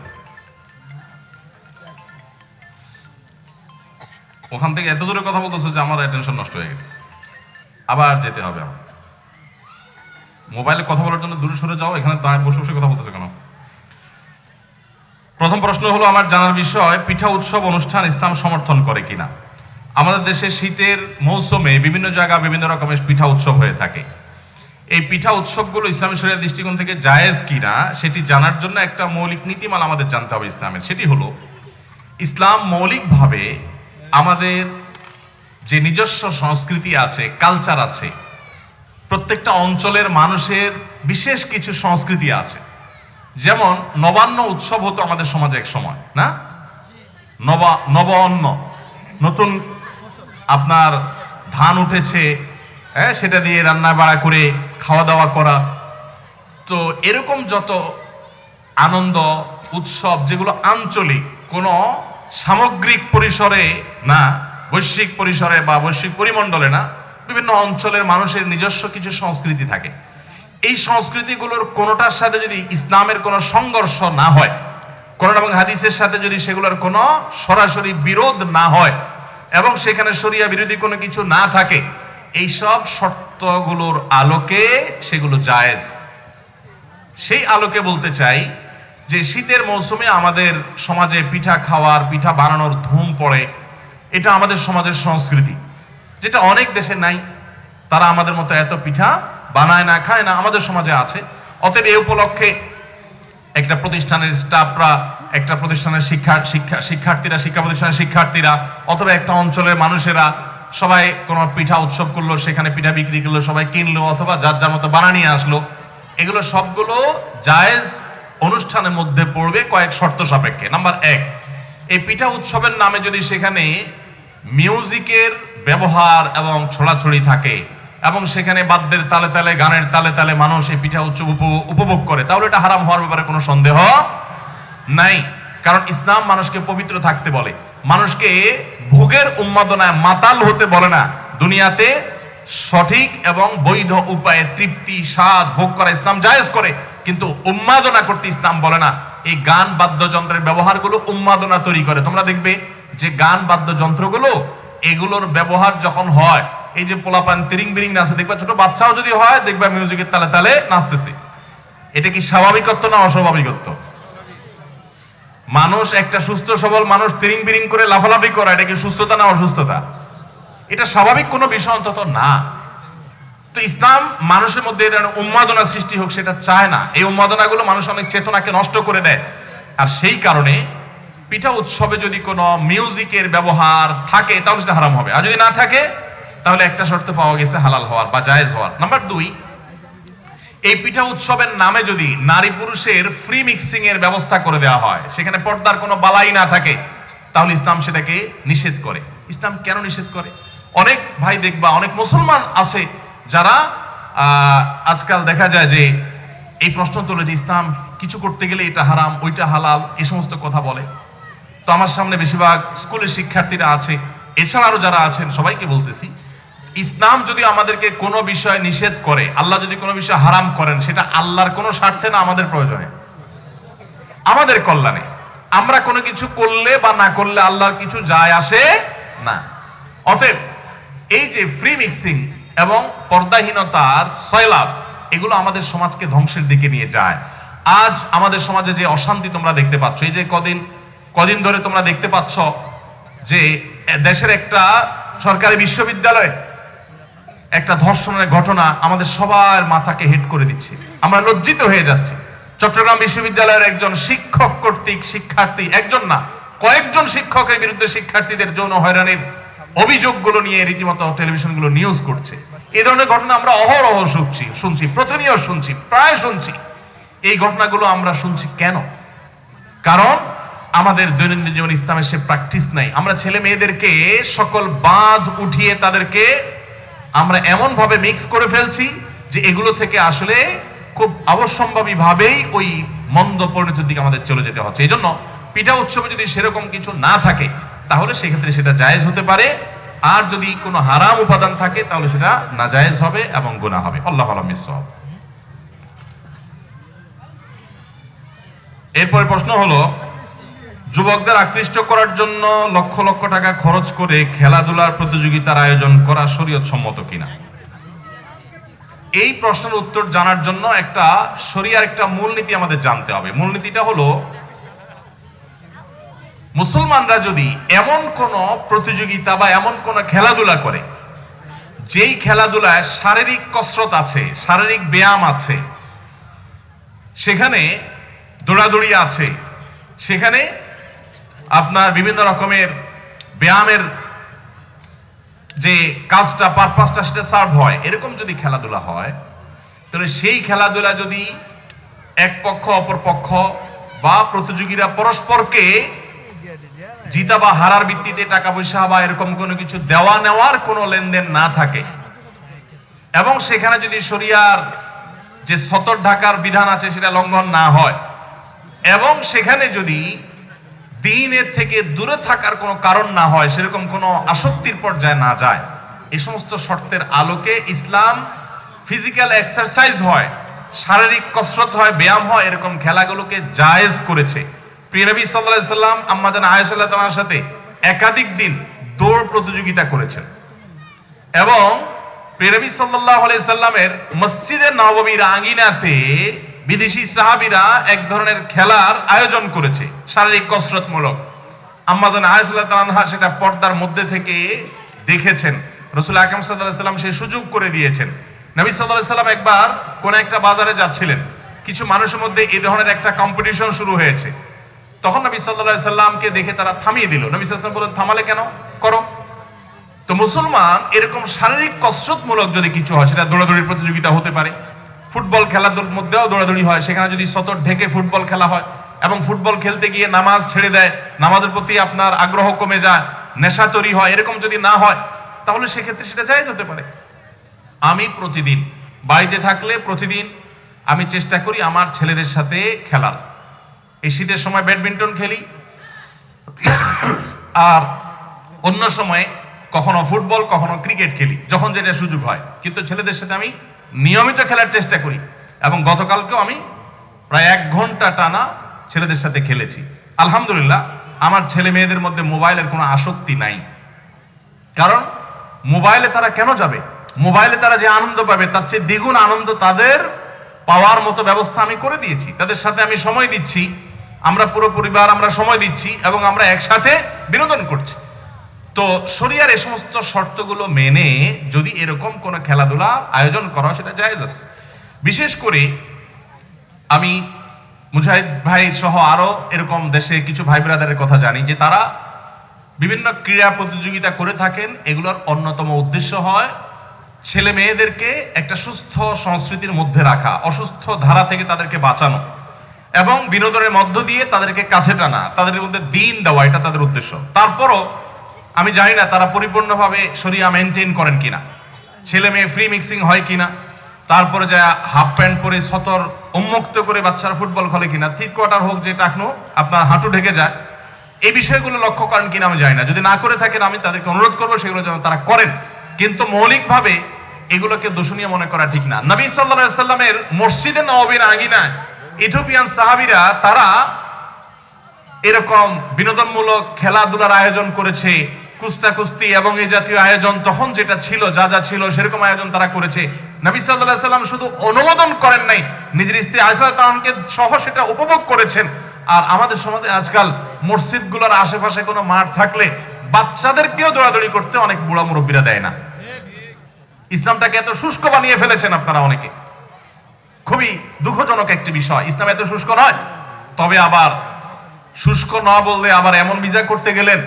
ওখান থেকে এত দূরে কথা বলতেছো যে আমার অ্যাটেনশন নষ্ট হয়ে গেছে, আবার যেতে হবে আমার। মোবাইলে কথা বলার জন্য দূরে সরে যাও, এখানে বসে বসে কথা বলতেছো কেন? প্রথম প্রশ্ন হলো আমার জানার বিষয় পিঠা উৎসব অনুষ্ঠান ইসলাম সমর্থন করে কিনা। আমাদের দেশে শীতের মৌসুমে বিভিন্ন জায়গায় বিভিন্ন রকমের পিঠা উৎসব হয়ে থাকে। এই পিঠা উৎসবগুলো ইসলামী শরীয়তের দৃষ্টিকোণ থেকে জায়েজ কিনা সেটি জানার জন্য একটা মৌলিক নীতিমালা আমাদের জানতে হবে ইসলামের। সেটি হলো ইসলাম মৌলিকভাবে আমাদের যে নিজস্ব সংস্কৃতি আছে, কালচার আছে, প্রত্যেকটা অঞ্চলের মানুষের বিশেষ কিছু সংস্কৃতি আছে। যেমন নবান্ন উৎসব হতো আমাদের সমাজে এক সময়, না? নবান্ন, নতুন আপনার ধান উঠেছে, হ্যাঁ, সেটা দিয়ে রান্না বাড়া করে খাওয়া দাওয়া করা। তো এরকম যত আনন্দ উৎসব যেগুলো আঞ্চলিক, কোনো সামগ্রিক পরিসরে না, বৈশ্বিক পরিসরে বা বৈশ্বিক পরিমণ্ডলে না, বিভিন্ন অঞ্চলের মানুষের নিজস্ব কিছু সংস্কৃতি থাকে। এই সংস্কৃতিগুলোর কোনোটার সাথে যদি ইসলামের কোনো সংঘর্ষ না হয়, কোরআন এবং হাদিসের সাথে যদি সেগুলোর কোনো সরাসরি বিরোধ না হয়, এবং সেখানে শরিয়া বিরোধী কোনো কিছু না থাকে, এইসব শর্তগুলোর আলোকে সেগুলো জায়েজ। সেই আলোকে বলতে চাই যে শীতের মৌসুমে আমাদের সমাজে পিঠা খাওয়ার, পিঠা বানানোর ধুম পড়ে, এটা আমাদের সমাজের সংস্কৃতি, যেটা অনেক দেশে নাই। তারা আমাদের মতো এত পিঠা বানায় না, খায় না, আমাদের সমাজে আছে। অতএব এই উপলক্ষে একটা প্রতিষ্ঠানের স্টাফরা, একটা প্রতিষ্ঠানের শিক্ষার্থীরা, শিক্ষা প্রতিষ্ঠানের শিক্ষার্থীরা, অথবা একটা অঞ্চলের মানুষেরা সবাই কোনো পিঠা উৎসব করলো, সেখানে পিঠা বিক্রি করলো, সবাই কিনলো, অথবা যার যার মতো বানা নিয়ে আসলো। এগুলো সবগুলো জায়েজ অনুষ্ঠানের মধ্যে পড়বে কয়েক শর্ত সাপেক্ষে। নাম্বার 1, এই পিঠা উৎসবের নামে যদি সেখানে মিউজিকের ব্যবহার এবং ছড়াছড়ি থাকে, এবং সেখানে বাদ্যের তালে তালে গানের তালে তালে মানুষ এই পিঠা উৎসব উপভোগ করে, তাহলে এটা হারাম হওয়ার ব্যাপারে কোনো সন্দেহ নাই। কারণ ইসলাম মানুষকে পবিত্র থাকতে বলে, মানুষকে ভোগের উন্মাদনায় মাতাল হতে বলে না। দুনিয়াতে সঠিক এবং বৈধ উপায়ে তৃপ্তি স্বাদ ভোগ করা ইসলাম জায়েজ করে, কিন্তু উন্মাদনা করতে ইসলাম বলে না। এই গান বাদ্যযন্ত্রের ব্যবহারগুলো উন্মাদনা তৈরি করে। তোমরা দেখবে যে গান বাদ্যযন্ত্রগুলো এগুলোর ব্যবহার যখন হয়, এই যে পোলাপান তিরিং বিরিং নাচে, দেখবা ছোট বাচ্চাও যদি হয় দেখবা মিউজিকের তালে তালে নাচতেছে। এটা কি স্বাভাবিকত্ব না অস্বাভাবিকত্ব? মানুষ একটা সুস্থ সবল মানুষ তিরিং বিরিং করে লাফালাফি করা, এটা কি সুস্থতা না অসুস্থতা? এটা স্বাভাবিক কোনো বিষয় অন্তত না। তো ইসলাম মানুষের মধ্যে এই ধরনের উন্মাদনা সৃষ্টি হোক সেটা চায় না। এই উন্মাদনাগুলো মানুষ অনেক চেতনাকে নষ্ট করে দেয়। আর সেই কারণে পিঠা উৎসবে যদি কোনো মিউজিকের ব্যবহার থাকে তাহলে সেটা হারাম হবে, আর যদি না থাকে তাহলে একটা শর্ত পাওয়া গেছে হালাল হওয়ার বা জায়েজ হওয়ার। নাম্বার 2, এই পিঠা উৎসবের নামে যদি নারী পুরুষের ফ্রি মিক্সিং এর ব্যবস্থা করে দেওয়া হয়, সেখানে পর্দার কোনো বালাই না থাকে, তাহলে ইসলাম সেটাকে নিষেধ করে। ইসলাম কেন নিষেধ করে? অনেক ভাই দেখবা, অনেক মুসলমান আছে যারা আজকাল দেখা যায় যে এই প্রশ্ন তোলে যে ইসলাম কিছু করতে গেলে এটা হারাম ওইটা হালাল, এই সমস্ত কথা বলে। তো আমার সামনে বেশিরভাগ স্কুলের শিক্ষার্থীরা আছে, এছাড়া আরো যারা আছেন সবাইকে বলতেছি, ইসলাম যদি আমাদেরকে কোনো বিষয় নিষেধ করে, আল্লাহ যদি কোনো বিষয় হারাম করেন, সেটা আল্লাহর কোনো স্বার্থে না আমাদের প্রয়োজনে, আমাদের কল্যাণে। আমরা কোনো কিছু করলে বা না করলে আল্লাহর কিছু যায় আসে না। অতএব এই যে ফ্রি মিক্সিং এবং পর্দাহীনতার সয়লাব, এগুলো আমাদের সমাজকে ধ্বংসের দিকে নিয়ে যায়। আজ আমাদের সমাজে যে অশান্তি তোমরা দেখতে পাচ্ছ, এই যে কদিন ধরে তোমরা দেখতে পাচ্ছ যে দেশের একটা সরকারি বিশ্ববিদ্যালয়ে একটা ধর্ষণের ঘটনা আমাদের সবার মাথাকে হিট করে দিচ্ছে, আমরা লজ্জিত হয়ে যাচ্ছি। চট্টগ্রাম বিশ্ববিদ্যালয়ের একজন শিক্ষক কর্তৃক শিক্ষার্থী, একজন না কয়েকজন শিক্ষকের বিরুদ্ধে শিক্ষার্থীদের যৌন হয়রানির অভিযোগগুলো নিয়ে রীতিমতো টেলিভিশনগুলো নিউজ করছে। এই ধরনের ঘটনা আমরা অহরহ শুনছি, প্রতিনিয়ত শুনছি, প্রায় শুনছি। এই ঘটনাগুলো আমরা শুনছি কেন? কারণ আমাদের দৈনন্দিন জীবন ইসলামের সে প্র্যাকটিস নাই। আমরা ছেলে মেয়েদেরকে সকল বাঁধ উঠিয়ে তাদেরকে আমরা এমন ভাবে মিক্স করে ফেলছি যে এগুলো থেকে আসলে খুব অবশ্যম্ভাবী ভাবেই ওই মন্দ পরিণতির দিকে আমাদের চলে যেতে হচ্ছে। এই জন্য পিঠা উৎসবে যদি সেরকম কিছু না থাকে তাহলে সেক্ষেত্রে সেটা জায়েজ হতে পারে, আর যদি কোনো হারাম উপাদান থাকে তাহলে সেটা নাজায়েজ হবে এবং গুনাহ হবে। আল্লাহু আ'লাম বিসওয়াব। এরপরে প্রশ্ন হলো, যুবকদের আকৃষ্ট করার জন্য লক্ষ লক্ষ টাকা খরচ করে খেলাধুলার প্রতিযোগিতার আয়োজন করা শরীয়ত সম্মত কিনা? এই প্রশ্নের উত্তর জানার জন্য একটা শরিয়ার একটা মূলনীতি আমাদের জানতে হবে। মূলনীতিটা হলো, মুসলমানরা যদি এমন কোন প্রতিযোগিতা বা এমন কোন খেলাধুলা করে যেই খেলাধুলায় শারীরিক কসরত আছে, শারীরিক ব্যায়াম আছে, সেখানে দৌড়াদৌড়ি আছে, সেখানে আপনার বিভিন্ন রকমের ব্যায়ামের যে কাজটা পারপাসটা সেটা সার্ভ হয়, এরকম যদি খেলাধুলা হয়, তাহলে সেই খেলাধুলা যদি এক পক্ষ অপর পক্ষ বা প্রতিযোগীরা পরস্পরকে জিতা বা হারার ভিত্তিতে টাকা পয়সা বা এরকম কোনো কিছু দেওয়া নেওয়ার কোনো লেনদেন না থাকে, এবং সেখানে যদি শরিয়ার যে সতর ঢাকার বিধান আছে সেটা লঙ্ঘন না হয়, এবং সেখানে যদি দ্বীনের থেকে দূরে থাকার কোনো কারণ না হয়, সেরকম কোনো আসক্তির পর্যায়ে না যায়, এই সমস্ত শর্তের আলোকে ইসলাম ফিজিক্যাল এক্সারসাইজ হয়, শারীরিক কসরত হয়, ব্যায়াম হয়, এরকম খেলাগুলোকে জায়েজ করেছে। প্রিয় নবী সাল্লাল্লাহু আলাইহি সাল্লাম আম্মা জান আয়েশা রাদিয়াল্লাহু তাআলার সাথে একাধিক দিন দৌড় প্রতিযোগিতা করেছেন, এবং প্রিয় নবী সাল্লাল্লাহু আলাইহি সাল্লামের মসজিদে নববীর আঙ্গিনাতে বিদেশি সাহাবীরা এক ধরনের খেলার আয়োজন করেছে, শারীরিক কসরতমূলক। আম্মা জান আয়েশা রাদিয়াল্লাহু আনহা সেটা পর্দার মধ্যে থেকে দেখেছেন। রাসূল আকরাম সাল্লাল্লাহু আলাইহি সাল্লাম সেই সুযোগ করে দিয়েছেন। নবী সাল্লাল্লাহু আলাইহি সাল্লাম একবার কোন একটা বাজারে যাচ্ছিলেন, কিছু মানুষের মধ্যে এই ধরনের একটা কম্পিটিশন শুরু হয়েছে। তখন নবী সাল্লাল্লাহু আলাইহি সাল্লামকে দেখে তারা থামিয়ে দিল। নবী সাল্লাল্লাহু আলাইহি সাল্লাম বললেন, থামালে কেন? করো। তো মুসলমান এরকম শারীরিক কসরতমূলক যদি কিছু হয়, সেটা দৌড়াদৌড়ির প্রতিযোগিতা হতে পারে, ফুটবল খেলার মধ্যেও দৌড়াদৌড়ি হয়, সেখানে যদি সতর ঢেকে ফুটবল খেলা হয় এবং ফুটবল খেলতে গিয়ে নামাজ ছেড়ে দেয়, নামাজের প্রতি আপনার আগ্রহ কমে যায়, নেশা তৈরি হয়, এরকম যদি না হয় তাহলে সেক্ষেত্রে সেটা জায়েজ হতে পারে। আমি প্রতিদিন বাড়িতে থাকলে প্রতিদিন আমি চেষ্টা করি আমার ছেলেদের সাথে খেলার। এই শীতের সময় ব্যাডমিন্টন খেলি, আর অন্য সময়ে কখনো ফুটবল কখনো ক্রিকেট খেলি, যখন যেটা সুযোগ হয়। কিন্তু ছেলেদের সাথে আমি নিয়মিত খেলার চেষ্টা করি, এবং গতকালকেও আমি প্রায় 1 ঘন্টা টানা ছেলেদের সাথে খেলেছি। আলহামদুলিল্লাহ, আমার ছেলে মেয়েদের মধ্যে মোবাইলের কোনো আসক্তি নাই। কারণ মোবাইলে তারা কেন যাবে? মোবাইলে তারা যে আনন্দ পাবে তার চেয়ে দ্বিগুণ আনন্দ তাদের পাওয়ার মতো ব্যবস্থা আমি করে দিয়েছি। তাদের সাথে আমি সময় দিচ্ছি, আমরা পুরো পরিবার আমরা সময় দিচ্ছি, এবং আমরা একসাথে বিনোদন করছি। তো শরিয়ার এই সমস্ত শর্তগুলো মেনে যদি এরকম কোনো খেলাধুলা আয়োজন করা সেটা জায়েজ আছে। বিশেষ করে আমি মুজাহিদ ভাই সহ আরো এরকম দেশে কিছু ভাই ব্রাদারের কথা জানি যে তারা বিভিন্ন ক্রীড়া প্রতিযোগিতা করে থাকেন। এগুলোর অন্যতম উদ্দেশ্য হয় ছেলে মেয়েদেরকে একটা সুস্থ সংস্কৃতির মধ্যে রাখা, অসুস্থ ধারা থেকে তাদেরকে বাঁচানো, এবং বিনোদনের মধ্য দিয়ে তাদেরকে কাছে টানা, তাদের মধ্যে দিন দেওয়া, এটা তাদের উদ্দেশ্য। তারপরও আমি জানি না তারা পরিপূর্ণভাবে শরিয়া মেনটেন করেন কিনা, ছেলে মেয়ে ফ্রি মিক্সিং হয় কিনা, তারপরে যা হাফ প্যান্ট পরে সতর উন্মুক্ত করে বাচ্চারা ফুটবল খেলে কিনা, 3 কোয়ার্টার হোক যে টাকনো আপনার হাঁটু ঢেকে যায়, এই বিষয়গুলো লক্ষ্য করেন কিনা আমি জানি না। যদি না করে থাকেন আমি তাদেরকে অনুরোধ করবো সেগুলো যেন তারা করেন, কিন্তু মৌলিকভাবে এগুলোকে দোষণীয় মনে করা ঠিক না। নবী সাল্লাল্লাহু আলাইহি সাল্লামের মসজিদে নববীর আঙিনায় ইথিওপিয়ান সাহাবীরা তারা এরকম বিনোদনমূলক খেলাধুলার আয়োজন করেছে, কুস্তি এবং এই জাতীয় আয়োজন তখন যেটা ছিল, যা যা ছিল সেরকম আয়োজন তারা করেছে। নবী সাল্লাল্লাহু আলাইহি সাল্লাম শুধু অনুমোদন করেন নাই, নিজের স্ত্রী আয়েশা রাদিয়াল্লাহু আনহাকে সহ সেটা উপভোগ করেছেন। আর আমাদের সমাজে আজকাল মসজিদগুলোর আশেপাশে কোনো মাঠ থাকলে বাচ্চাদেরকেও দৌড়াদৌড়ি করতে অনেক বুড়া মুরব্বীরা দেয় না। ইসলামটাকে এত শুষ্ক বানিয়ে ফেলেছেন আপনারা অনেকে, খুবই দুঃখজনক একটি বিষয়। ইসলাম এত শুষ্ক নয়, তবে আবার শুষ্ক না বললে আবার এমন বিজা করতে গেলেন,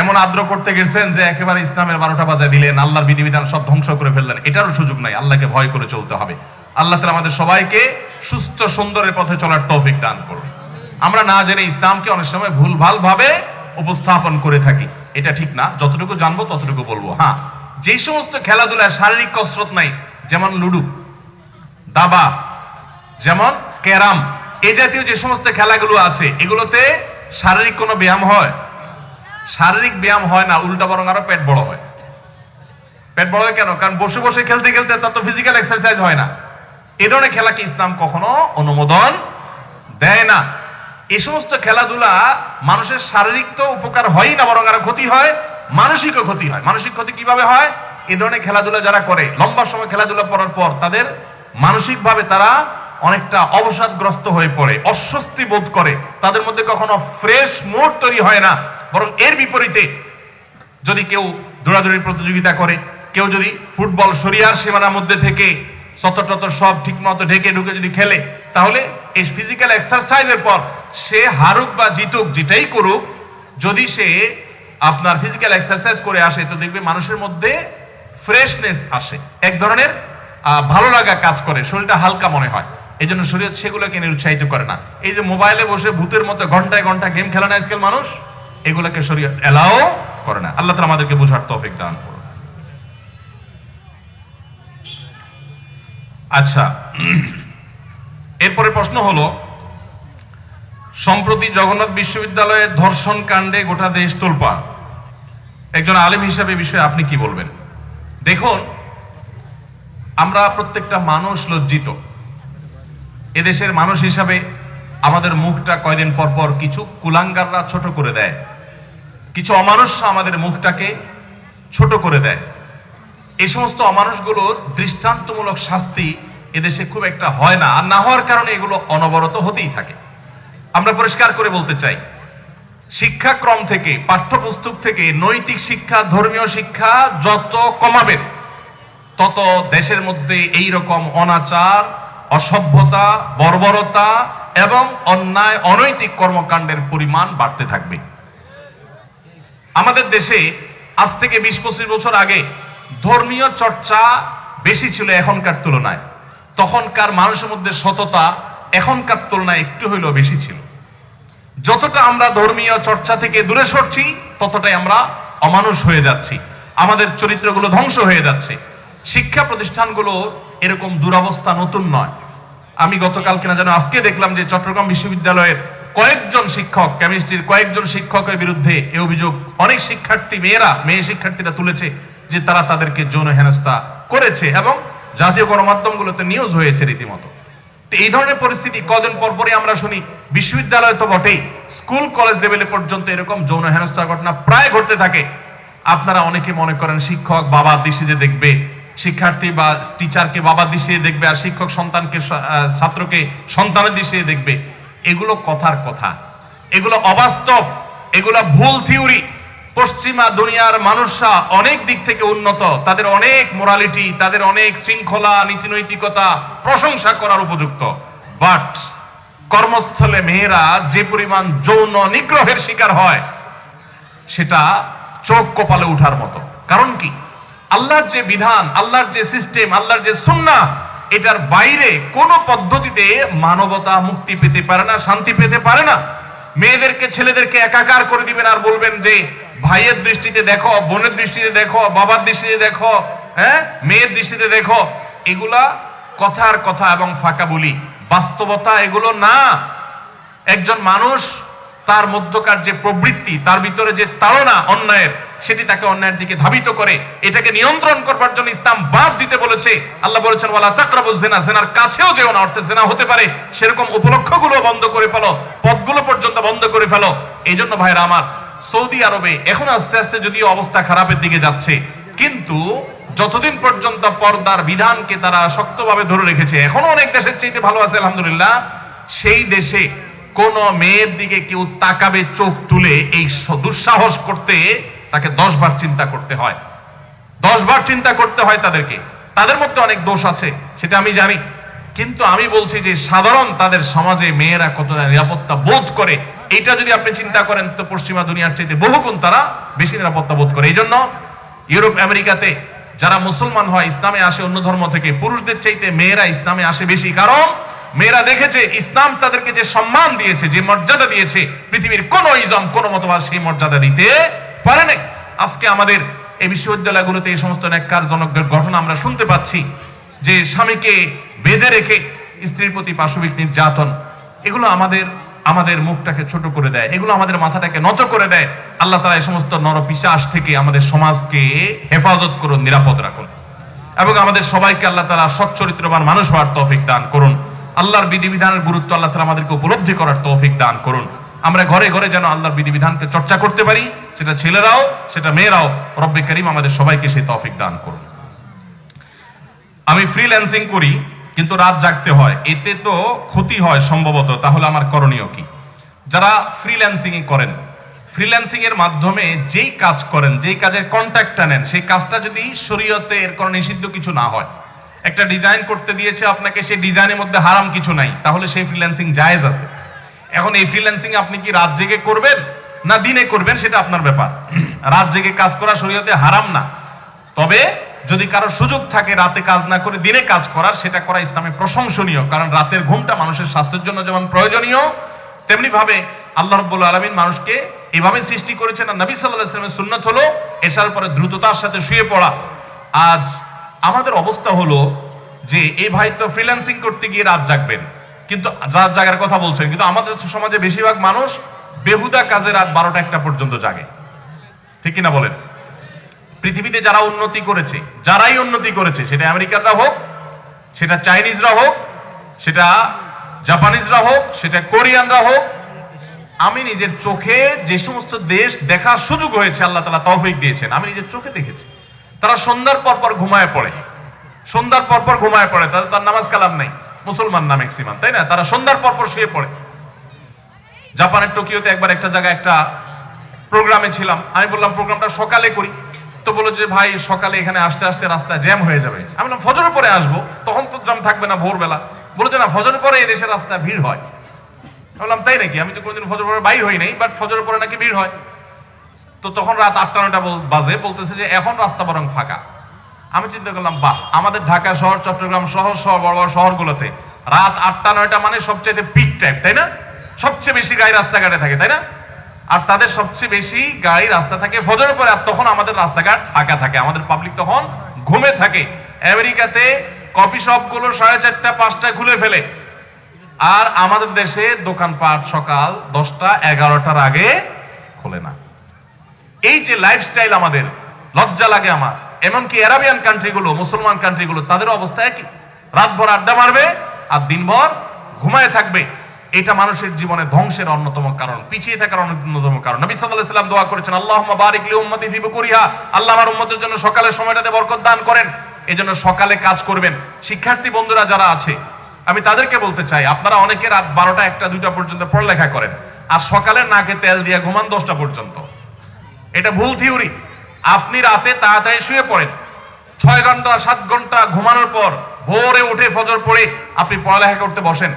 এমন আদ্র করতে গেছেন যে একেবারে ইসলামের 12টা বাজায় দিলেন, আল্লাহর বিধিবিধান সব ধ্বংস করে ফেললেন। এটারও সুযোগ নাই। আল্লাহকে ভয় করে চলতে হবে। আল্লাহ তাআলা আমাদের সবাইকে সুস্থ সুন্দরের পথে চলার তৌফিক দান করুন। আমরা না জেনে ইসলামকে অনেক সময় ভুলভাল ভাবে উপস্থাপন করে থাকি, এটা ঠিক না। যতটুকু জানবো ততটুকু বলবো। হ্যাঁ, যে সমস্ত খেলাধুলায় শারীরিক কসরত নাই, যেমন লুডু, দাবা, যেমন ক্যারাম, এই জাতীয় যে সমস্ত খেলাগুলো আছে, এগুলোতে শারীরিক কোনো ব্যায়াম হয়? শারীরিক ব্যায়াম হয় না, উল্টা বরং আরো পেট বড় হয়। পেট বড় হয় কেন? কারণ বসে বসে খেলতে খেলতে তার তো ফিজিক্যাল এক্সারসাইজ হয় না। এই ধরনের খেলাকে ইসলাম কখনো অনুমোদন দেয় না। এই সমস্ত খেলাধুলা মানুষের শারীরিক তো উপকার হয় না, বরং আরো ক্ষতি হয়, মানসিকও ক্ষতি হয়। মানসিক ক্ষতি কিভাবে হয়? এই ধরনের খেলাধুলা যারা করে, লম্বা সময় খেলাধুলা করার পর তাদের মানসিকভাবে তারা অনেকটা অবসাদগ্রস্ত হয়ে পড়ে, অস্বস্তি বোধ করে, তাদের মধ্যে কখনো ফ্রেশ মুড তৈরি হয় না। বরং এর বিপরীতে যদি কেউ দৌড়াদৌড়ির প্রতিযোগিতা করে, কেউ যদি ফুটবল শরিয়ার সীমানার মধ্যে থেকে সতর টতর সব ঠিক মতো ঢেকে ঢুকে যদি খেলে, তাহলে এই ফিজিক্যাল এক্সারসাইজের পর সে হারুক বা জিতুক, যেটাই করুক, যদি সে আপনার ফিজিক্যাল এক্সারসাইজ করে আসে, তো দেখবে মানুষের মধ্যে ফ্রেশনেস আসে, এক ধরনের ভালো লাগা কাজ করে, শরীরটা হালকা মনে হয়। এই জন্য শরীয়ত সেগুলোকে নিরুৎসাহিত করে না। এই যে মোবাইলে বসে ভূতের মতো ঘন্টায় ঘন্টা গেম খেলে না আজকাল মানুষ, এগুলোকে শরীয়ত এলাও করে না। আল্লাহ তাআলা আমাদেরকে বোঝার তৌফিক দান করুন। আচ্ছা, এরপরে প্রশ্ন হলো, সম্প্রতি জগন্নাথ বিশ্ববিদ্যালয়ে ধর্ষণ কাণ্ডে গোটা দেশ তোলপাড়। একজন আলেম হিসাবে বিষয়ে আপনি কি বলবেন? দেখুন, আমরা প্রত্যেকটা মানুষ লজ্জিত। এদেশের মানুষ হিসাবে আমাদের মুখটা কয়দিন পর পর কিছু কুলাঙ্গাররা ছোট করে দেয়, কিছু অমানুষ আমাদের মুখটাকে ছোট করে দেয়। এই সমস্ত অমানুষগুলোর দৃষ্টান্তমূলক শাস্তি এদেশে খুব একটা হয় না, আর না হওয়ার কারণে এগুলো অনবরত হতেই থাকে। আমরা পরিষ্কার করে বলতে চাই, শিক্ষাক্রম থেকে, পাঠ্যপুস্তক থেকে নৈতিক শিক্ষা, ধর্মীয় শিক্ষা যত কমাবেন, তত দেশের মধ্যে এই রকম অনাচার, অসভ্যতা, বর্বরতা এবং অন্যায় অনৈতিক কর্মকাণ্ডের পরিমাণ বাড়তে থাকবে। আমাদের দেশে আজ থেকে 20-25 বছর আগে ধর্মীয় চর্চা বেশি ছিল এখনকার তুলনায়। তখনকার মানুষের মধ্যে সততা এখনকার তুলনায় একটু হইলেও বেশি ছিল। যতটা আমরা ধর্মীয় চর্চা থেকে দূরে সরছি, ততটাই আমরা অমানুষ হয়ে যাচ্ছি, আমাদের চরিত্রগুলো ধ্বংস হয়ে যাচ্ছে। শিক্ষা প্রতিষ্ঠানগুলো এরকম দুরবস্থা নতুন নয়। আমি গতকালকে না যেন আজকে দেখলাম যে চট্টগ্রাম বিশ্ববিদ্যালয়ের কয়েকজন শিক্ষক, কেমিস্ট্রির কয়েকজন শিক্ষকের বিরুদ্ধে এই অভিযোগ অনেক শিক্ষার্থী মেয়ে শিক্ষার্থীরা তুলেছে যে তারা তাদেরকে যৌন হেনস্থা করেছে এবং জাতীয় গণমাধ্যমগুলোতে নিউজ হয়েছে রীতিমতো। তো এই ধরনের পরিস্থিতি কদিন পরপরই আমরা শুনি, বিশ্ববিদ্যালয় তো বটেই, স্কুল কলেজ লেভেলে পর্যন্ত এরকম যৌন হেনস্থার ঘটনা প্রায় ঘটতে থাকে। আপনারা অনেকে মনে করেন শিক্ষক বাবার দৃষ্টিতে দেখবে, শিক্ষার্থী বা টিচারকে বাবার দৃষ্টিতে দেখবে, আর শিক্ষক সন্তানকে ছাত্রকে সন্তানের দৃষ্টিতে দেখবে। এগুলো কথার কথা, এগুলো অবাস্তব, এগুলো ভুল থিওরি। পশ্চিমা দুনিয়ার মানুষরা অনেক দিক থেকে উন্নত, তাদের অনেক মোরালিটি, তাদের অনেক শৃঙ্খলা, নীতিনৈতিকতা প্রশংসা করার উপযুক্ত। বাট কর্মস্থলে মেয়েরা যে পরিমাণ যৌন নিগ্রহের শিকার হয় সেটা চোখ কপালে উঠার মতো। কারণ কি? আল্লাহর যে বিধান, আল্লাহর যে সিস্টেম, আল্লাহর যে সুন্নাহ, এটার বাইরে কোন পদ্ধতিতে মানবতা মুক্তি পেতে পারে না, শান্তি পেতে পারে না। মেয়েদেরকে ছেলেদেরকে একাকার করে দিবেন আর বলবেন যে ভাইয়ের দৃষ্টিতে দেখো, বোনের দৃষ্টিতে দেখো, বাবার দৃষ্টিতে দেখো, মেয়ের দৃষ্টিতে দেখো। এগুলা কথার কথা এবং ফাঁকা বলি, বাস্তবতা এগুলো না। একজন মানুষ তার মধ্যকার যে প্রবৃত্তি, তার ভিতরে যে তাড়না অন্যায়ের, সেটি তাকে অন্যায়ের দিকে ধাবিত করে। এটাকে নিয়ন্ত্রণ করবার জন্য ইসলাম বাদ দিতে বলেছে। আল্লাহ বলেছেন ওয়ালা তাকরাবুজ জিনা, জিনার কাছেও যেও না, অর্থাৎ জিনা হতে পারে সেরকম উপলক্ষগুলো বন্ধ করে ফেলো, পথগুলো পর্যন্ত বন্ধ করে ফেলো। এই জন্য ভাইরা আমার, সৌদি আরবে এখন আস্তে আস্তে যদিও অবস্থা খারাপের দিকে যাচ্ছে, কিন্তু যতদিন পর্যন্ত পর্দার বিধানকে তারা শক্তভাবে ধরে রেখেছে, এখনো অনেক দেশের চাইতে ভালো আছে আলহামদুলিল্লাহ, সেই দেশে কোন মেয়ের দিকে কেউ তাকাবে চোখ তুলে, এই দুঃসাহস করতে তাকে 10 বার চিন্তা করতে হয়। 10 বার চিন্তা করতে হয় তাদেরকে। তাদের মধ্যে অনেক দোষ আছে, সেটা আমি জানি, কিন্তু আমি বলছি যে সাধারণ তাদের সমাজে মেয়েরা কতটা নিরাপত্তা বোধ করে, এটা যদি আপনি চিন্তা করেন তো পশ্চিমা দুনিয়ার চাইতে বহুগুণ তারা বেশি নিরাপত্তা বোধ করে। এই জন্য ইউরোপ আমেরিকাতে যারা মুসলমান হয়, ইসলামে আসে অন্য ধর্ম থেকে, পুরুষদের চাইতে মেয়েরা ইসলামে আসে বেশি। কারণ মেয়েরা দেখেছে ইসলাম তাদেরকে যে সম্মান দিয়েছে, যে মর্যাদা দিয়েছে, পৃথিবীর কোন ইজম, কোন মতবাদ সেই মর্যাদা দিতে পারে না। আজকে আমাদের এই বিশ্ববিদ্যালয়গুলোতে এই সমস্ত ন্যাক্কারজনক ঘটনা আমরা শুনতে পাচ্ছি, যে স্বামীকে বেঁধে রেখে স্ত্রীর প্রতি পাশবিক নির্যাতন। এগুলো আমাদের মুখটাকে ছোট করে দেয়, এগুলো আমাদের মাথাটাকে নত করে দেয়। আল্লাহ তাআলা এই সমস্ত নরপিশাচ থেকে আমাদের সমাজকে হেফাজত করুন, নিরাপদ রাখুন, এবং আমাদের সবাইকে আল্লাহ তাআলা সচ্চরিত্রবান মানুষ হওয়ার তৌফিক দান করুন। আল্লাহর বিধিবিধানের গুরুত্ব আল্লাহ তাআলা আমাদেরকে উপলব্ধি করার তৌফিক দান করুন। আমরা ঘরে ঘরে যেন আল্লাহর বিধিবিধানকে চর্চা করতে পারি, সেটা ছেলেরাও সেটা মেয়েরাও। রব্বে কারীম আমাদের সবাইকে সেই তৌফিক দান করুন। আমি ফ্রিল্যান্সিং করি, কিন্তু রাত জাগতে হয়, এতে তো ক্ষতি হয় সম্ভবত, তাহলে আমার করণীয় কি? যারা ফ্রিল্যান্সিং করেন, ফ্রিল্যান্সিং এর মাধ্যমে যেই কাজ করেন, যেই কাজের কন্ট্রাক্টটা নেন, সেই কাজটা যদি শরীয়তের কোনো নিষিদ্ধ কিছু না হয়, একটা ডিজাইন করতে দিয়েছে আপনাকে, সেই ডিজাইনের মধ্যে হারাম কিছু নাই, তাহলে সেই ফ্রিল্যান্সিং জায়েজ আছে। এখন এই ফ্রিল্যান্সিং আপনি কি রাত জেগে করবেন না দিনে করবেন সেটা আপনার ব্যাপার। রাত জেগে কাজ করা শরীয়তে হারাম না, তবে যদি কারো সুযোগ থাকে রাতে কাজ না করে দিনে কাজ করার, সেটা করা ইসলামে প্রশংসনীয়। কারণ রাতের ঘুমটা মানুষের স্বাস্থ্যের জন্য যেমন প্রয়োজনীয়, তেমনি ভাবে আল্লাহ রাব্বুল আলামিন মানুষকে এভাবে সৃষ্টি করেছেন। আর নবী সাল্লাল্লাহু আলাইহি ওয়াসাল্লামের সুন্নাত হলো এশার পরে দ্রুততার সাথে শুয়ে পড়া। আজ আমাদের অবস্থা হলো যে এই ভাই তো ফ্রিল্যান্সিং করতে গিয়ে রাত জাগবেন, কিন্তু রাত জাগার কথা বলছেন, কিন্তু আমাদের সমাজে বেশিরভাগ মানুষ বেহুদা কাজে রাত 12টা-1টা পর্যন্ত জাগে, ঠিক কিনা বলেন? পৃথিবীতে যারা উন্নতি করেছে, যারাই উন্নতি করেছে, সেটা আমেরিকানরা হোক, সেটা চাইনিজরা হোক, সেটা জাপানিজরা হোক, সেটা কোরিয়ানরা হোক, আমি নিজের চোখে যে সমস্ত দেশ দেখার সুযোগ হয়েছে, আল্লাহ তাআলা তৌফিক দিয়েছেন, আমি নিজের চোখে দেখেছি। তারা সন্ধ্যার পর ঘুমায় পড়ে, সন্ধ্যার পর ঘুমায় পড়ে, তার নামাজ কালাম নাই, মুসলমান না ম্যাক্সিমাম, তাই না? তারা সন্ধ্যার পর শুয়ে পড়ে। জাপানের টোকিওতে একবার একটা জায়গায় একটা প্রোগ্রামে ছিলাম, আমি বললাম প্রোগ্রামটা সকালে করি, তো বললো যে ভাই সকালে এখানে আসতে আসতে রাস্তা জ্যাম হয়ে যাবে। আমি বললাম ফজরের পরে আসবো, তখন তো জ্যাম থাকবে না ভোরবেলা। বলে যে না, ফজরের পরে এই দেশের রাস্তা ভিড় হয়। বললাম তাই নাকি? আমি তো কোনোদিন ফজরের পরে বাইর হই নাই, বাট ফজরের পরে নাকি ভিড় হয়। তো তখন রাত 8টা-9টা বাজে, বলতেছে যে এখন রাস্তা বরং ফাঁকা। আমি চিন্তা করলাম বাহ, আমাদের ঢাকা শহর, চট্টগ্রাম শহর সহ বড় বড় শহরগুলোতে রাত 8টা-9টা মানে সবচেয়ে পিক টাইম, তাই না? সবচেয়ে বেশি গাড়ি রাস্তাঘাটে থাকে, তাই না? আর তাদের সবচেয়ে বেশি গাড়ি রাস্তা থাকে ফজরের পরে, আর তখন আমাদের রাস্তাঘাট ফাঁকা থাকে, আমাদের পাবলিক তখন ঘুমে থাকে। আমেরিকাতে কফি শপগুলো 4:30 5টায় খুলে ফেলে, আর আমাদের দেশে দোকানপাট সকাল 10টা 11টার আগে খোলে না। এই যে লাইফস্টাইল আমাদের, লজ্জা লাগে আমার। এমনকি আরাবিয়ান কান্ট্রিগুলো, মুসলমান কান্ট্রিগুলো, তাদের অবস্থা একই। রাতভর আড্ডা মারবে আর দিনভর ঘুমায় থাকবে। এটা মানুষের জীবনে ধ্বংসের অন্যতম কারণ, পিছিয়ে থাকার অন্যতম কারণ। নবী সাল্লাল্লাহু আলাইহি ওয়াসাল্লাম দোয়া করেছেন, আল্লাহুম্মা বারিক লি উম্মতি ফি বুকুরিহা, আল্লাহ আমার উম্মতের জন্য সকালের সময়টাতে বরকত দান করেন। এজন্য সকালে কাজ করবেন। শিক্ষার্থী বন্ধুরা যারা আছে, আমি তাদেরকে বলতে চাই, আপনারা অনেকে রাত 12টা 1টা 2টা পর্যন্ত পড়ালেখা করেন, আর সকালে নাকে তেল দিয়ে ঘুমান 10টা পর্যন্ত। এটা ভুল থিওরি। আপনি রাতে তাড়াতাড়ি শুয়ে পড়েন, 6 ঘন্টা 7 ঘন্টা ঘুমানোর পর ভোরে উঠে ফজর পড়ে আপনি পড়ালেখা করতে বসেন।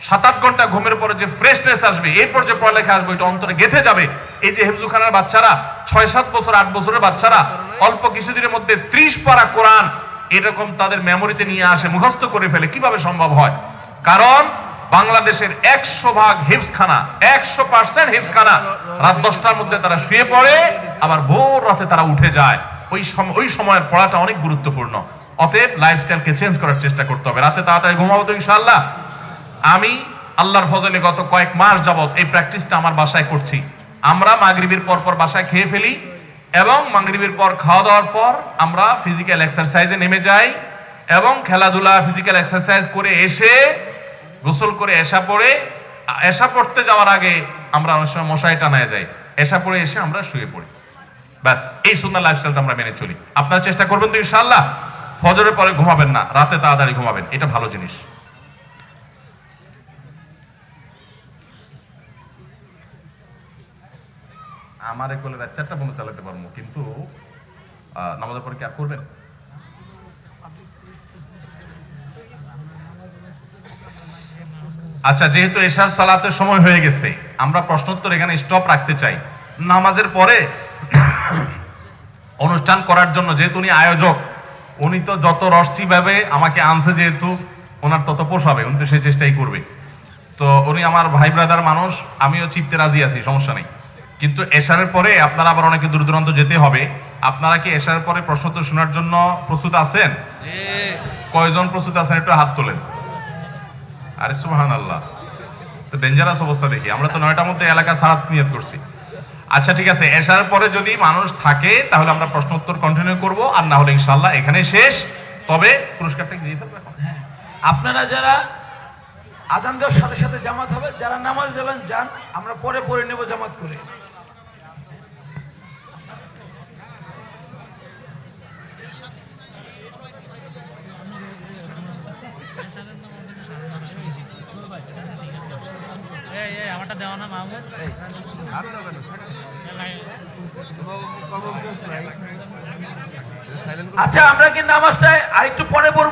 7-8 ঘন্টা ঘুমের পরে যে ফ্রেশনেস আসবে, এরপর যে পড়ালেখা আসবে, এটা অন্তরে গেঁথে যাবে। এই যে হেফজুখানার বাচ্চারা, 6-7 বছর 8 বছরের বাচ্চারা অল্প কিছুদিনের মধ্যে 30 পারা কোরআন এরকম তাদের মেমোরিতে নিয়ে আসে, মুখস্থ করে ফেলে, কিভাবে সম্ভব হয়? কারণ বাংলাদেশের 100% হিফজখানা, 100% হিফজখানা রাত 10টার মধ্যে তারা শুয়ে পড়ে, আবার ভোর রাতে তারা উঠে যায়। ওই সময়ের পড়াটা অনেক গুরুত্বপূর্ণ। অতএব লাইফস্টাইলকে চেঞ্জ করার চেষ্টা করতে হবে। রাতে তাড়াতাড়ি ঘুমাবো তো ইনশাআল্লাহ। আমি আল্লাহর ফজলে গত কয়েক মাস যাবত এই প্র্যাকটিসটা আমার বাসায় করছি। আমরা মাগরিবের পর পর বাসায় খেয়ে ফেলি, এবং মাগরিবের পর খাওয়া দাওয়ার পর আমরা ফিজিক্যাল এক্সারসাইজে নেমে যাই, এবং খেলাধুলা ফিজিক্যাল এক্সারসাইজ করে এসে গোসল করে এশা পড়ে, এশা পড়তে যাওয়ার আগে আমরা অনেক সময় মশারি টানায় যাই, এশা পড়ে এসে আমরা শুয়ে পড়ি। ব্যাস, এই সুন্নাহ লাইফস্টাইলটা আমরা মেনে চলি। আপনারা চেষ্টা করবেন তো ইনশাআল্লাহ? ফজরের পরে ঘুমাবেন না, রাতে তাড়াতাড়ি ঘুমাবেন, এটা ভালো জিনিস। আমার কোলে রাত 4টা পর্যন্ত চালাতে পারবো, কিন্তু নামাজের পরে কি আর করবেন? আচ্ছা, যেহেতু এশার সালাতের সময় হয়ে গেছে, আমরা প্রশ্নোত্তর এখানে স্টপ রাখতে চাই। নামাজের পরে অনুষ্ঠান করার জন্য যেহেতু উনি আয়োজক, উনি তো যত রষ্টি ভাবে আমাকে আনছে, যেহেতু ওনার তত পোষাবে, উনি তো সেই চেষ্টাই করবে। তো উনি আমার ভাই ব্রাদার মানুষ, আমিও চিপতে রাজি আছি, সমস্যা নেই। কিন্তু এশারের পরে আপনারা আবার অনেকে দূর দূরান্ত যেতে হবে। আপনারা কি এশারের পরে প্রশ্নোত্তর শোনার জন্য প্রস্তুত আছেন? কয়জন প্রস্তুত আছেন একটু হাত তোলেন। আরে সুবহানাল্লাহ, তো ডেঞ্জারাস অবস্থা দেখি। আমরা তো 9টার মধ্যে এলাকা ছাড়ার নিয়ত করছি। আচ্ছা ঠিক আছে, এশার পরে যদি মানুষ থাকে তাহলে আমরা প্রশ্নোত্তর কন্টিনিউ করব, আর না হলে ইনশাআল্লাহ এখানে শেষ। তবে পুরস্কারটা দিয়ে ফেলবো এখন। আপনারা যারা আজান দেওয়ার সাথে সাথে জামাত হবে, যারা নামাজ যাবেন যান, আমরা পরে পরে নেব জামাত করে। আমারটা দেওয়া না মাহমুদ, আচ্ছা, আমরা কি নামাজটা আরেকটু পরে পড়ব?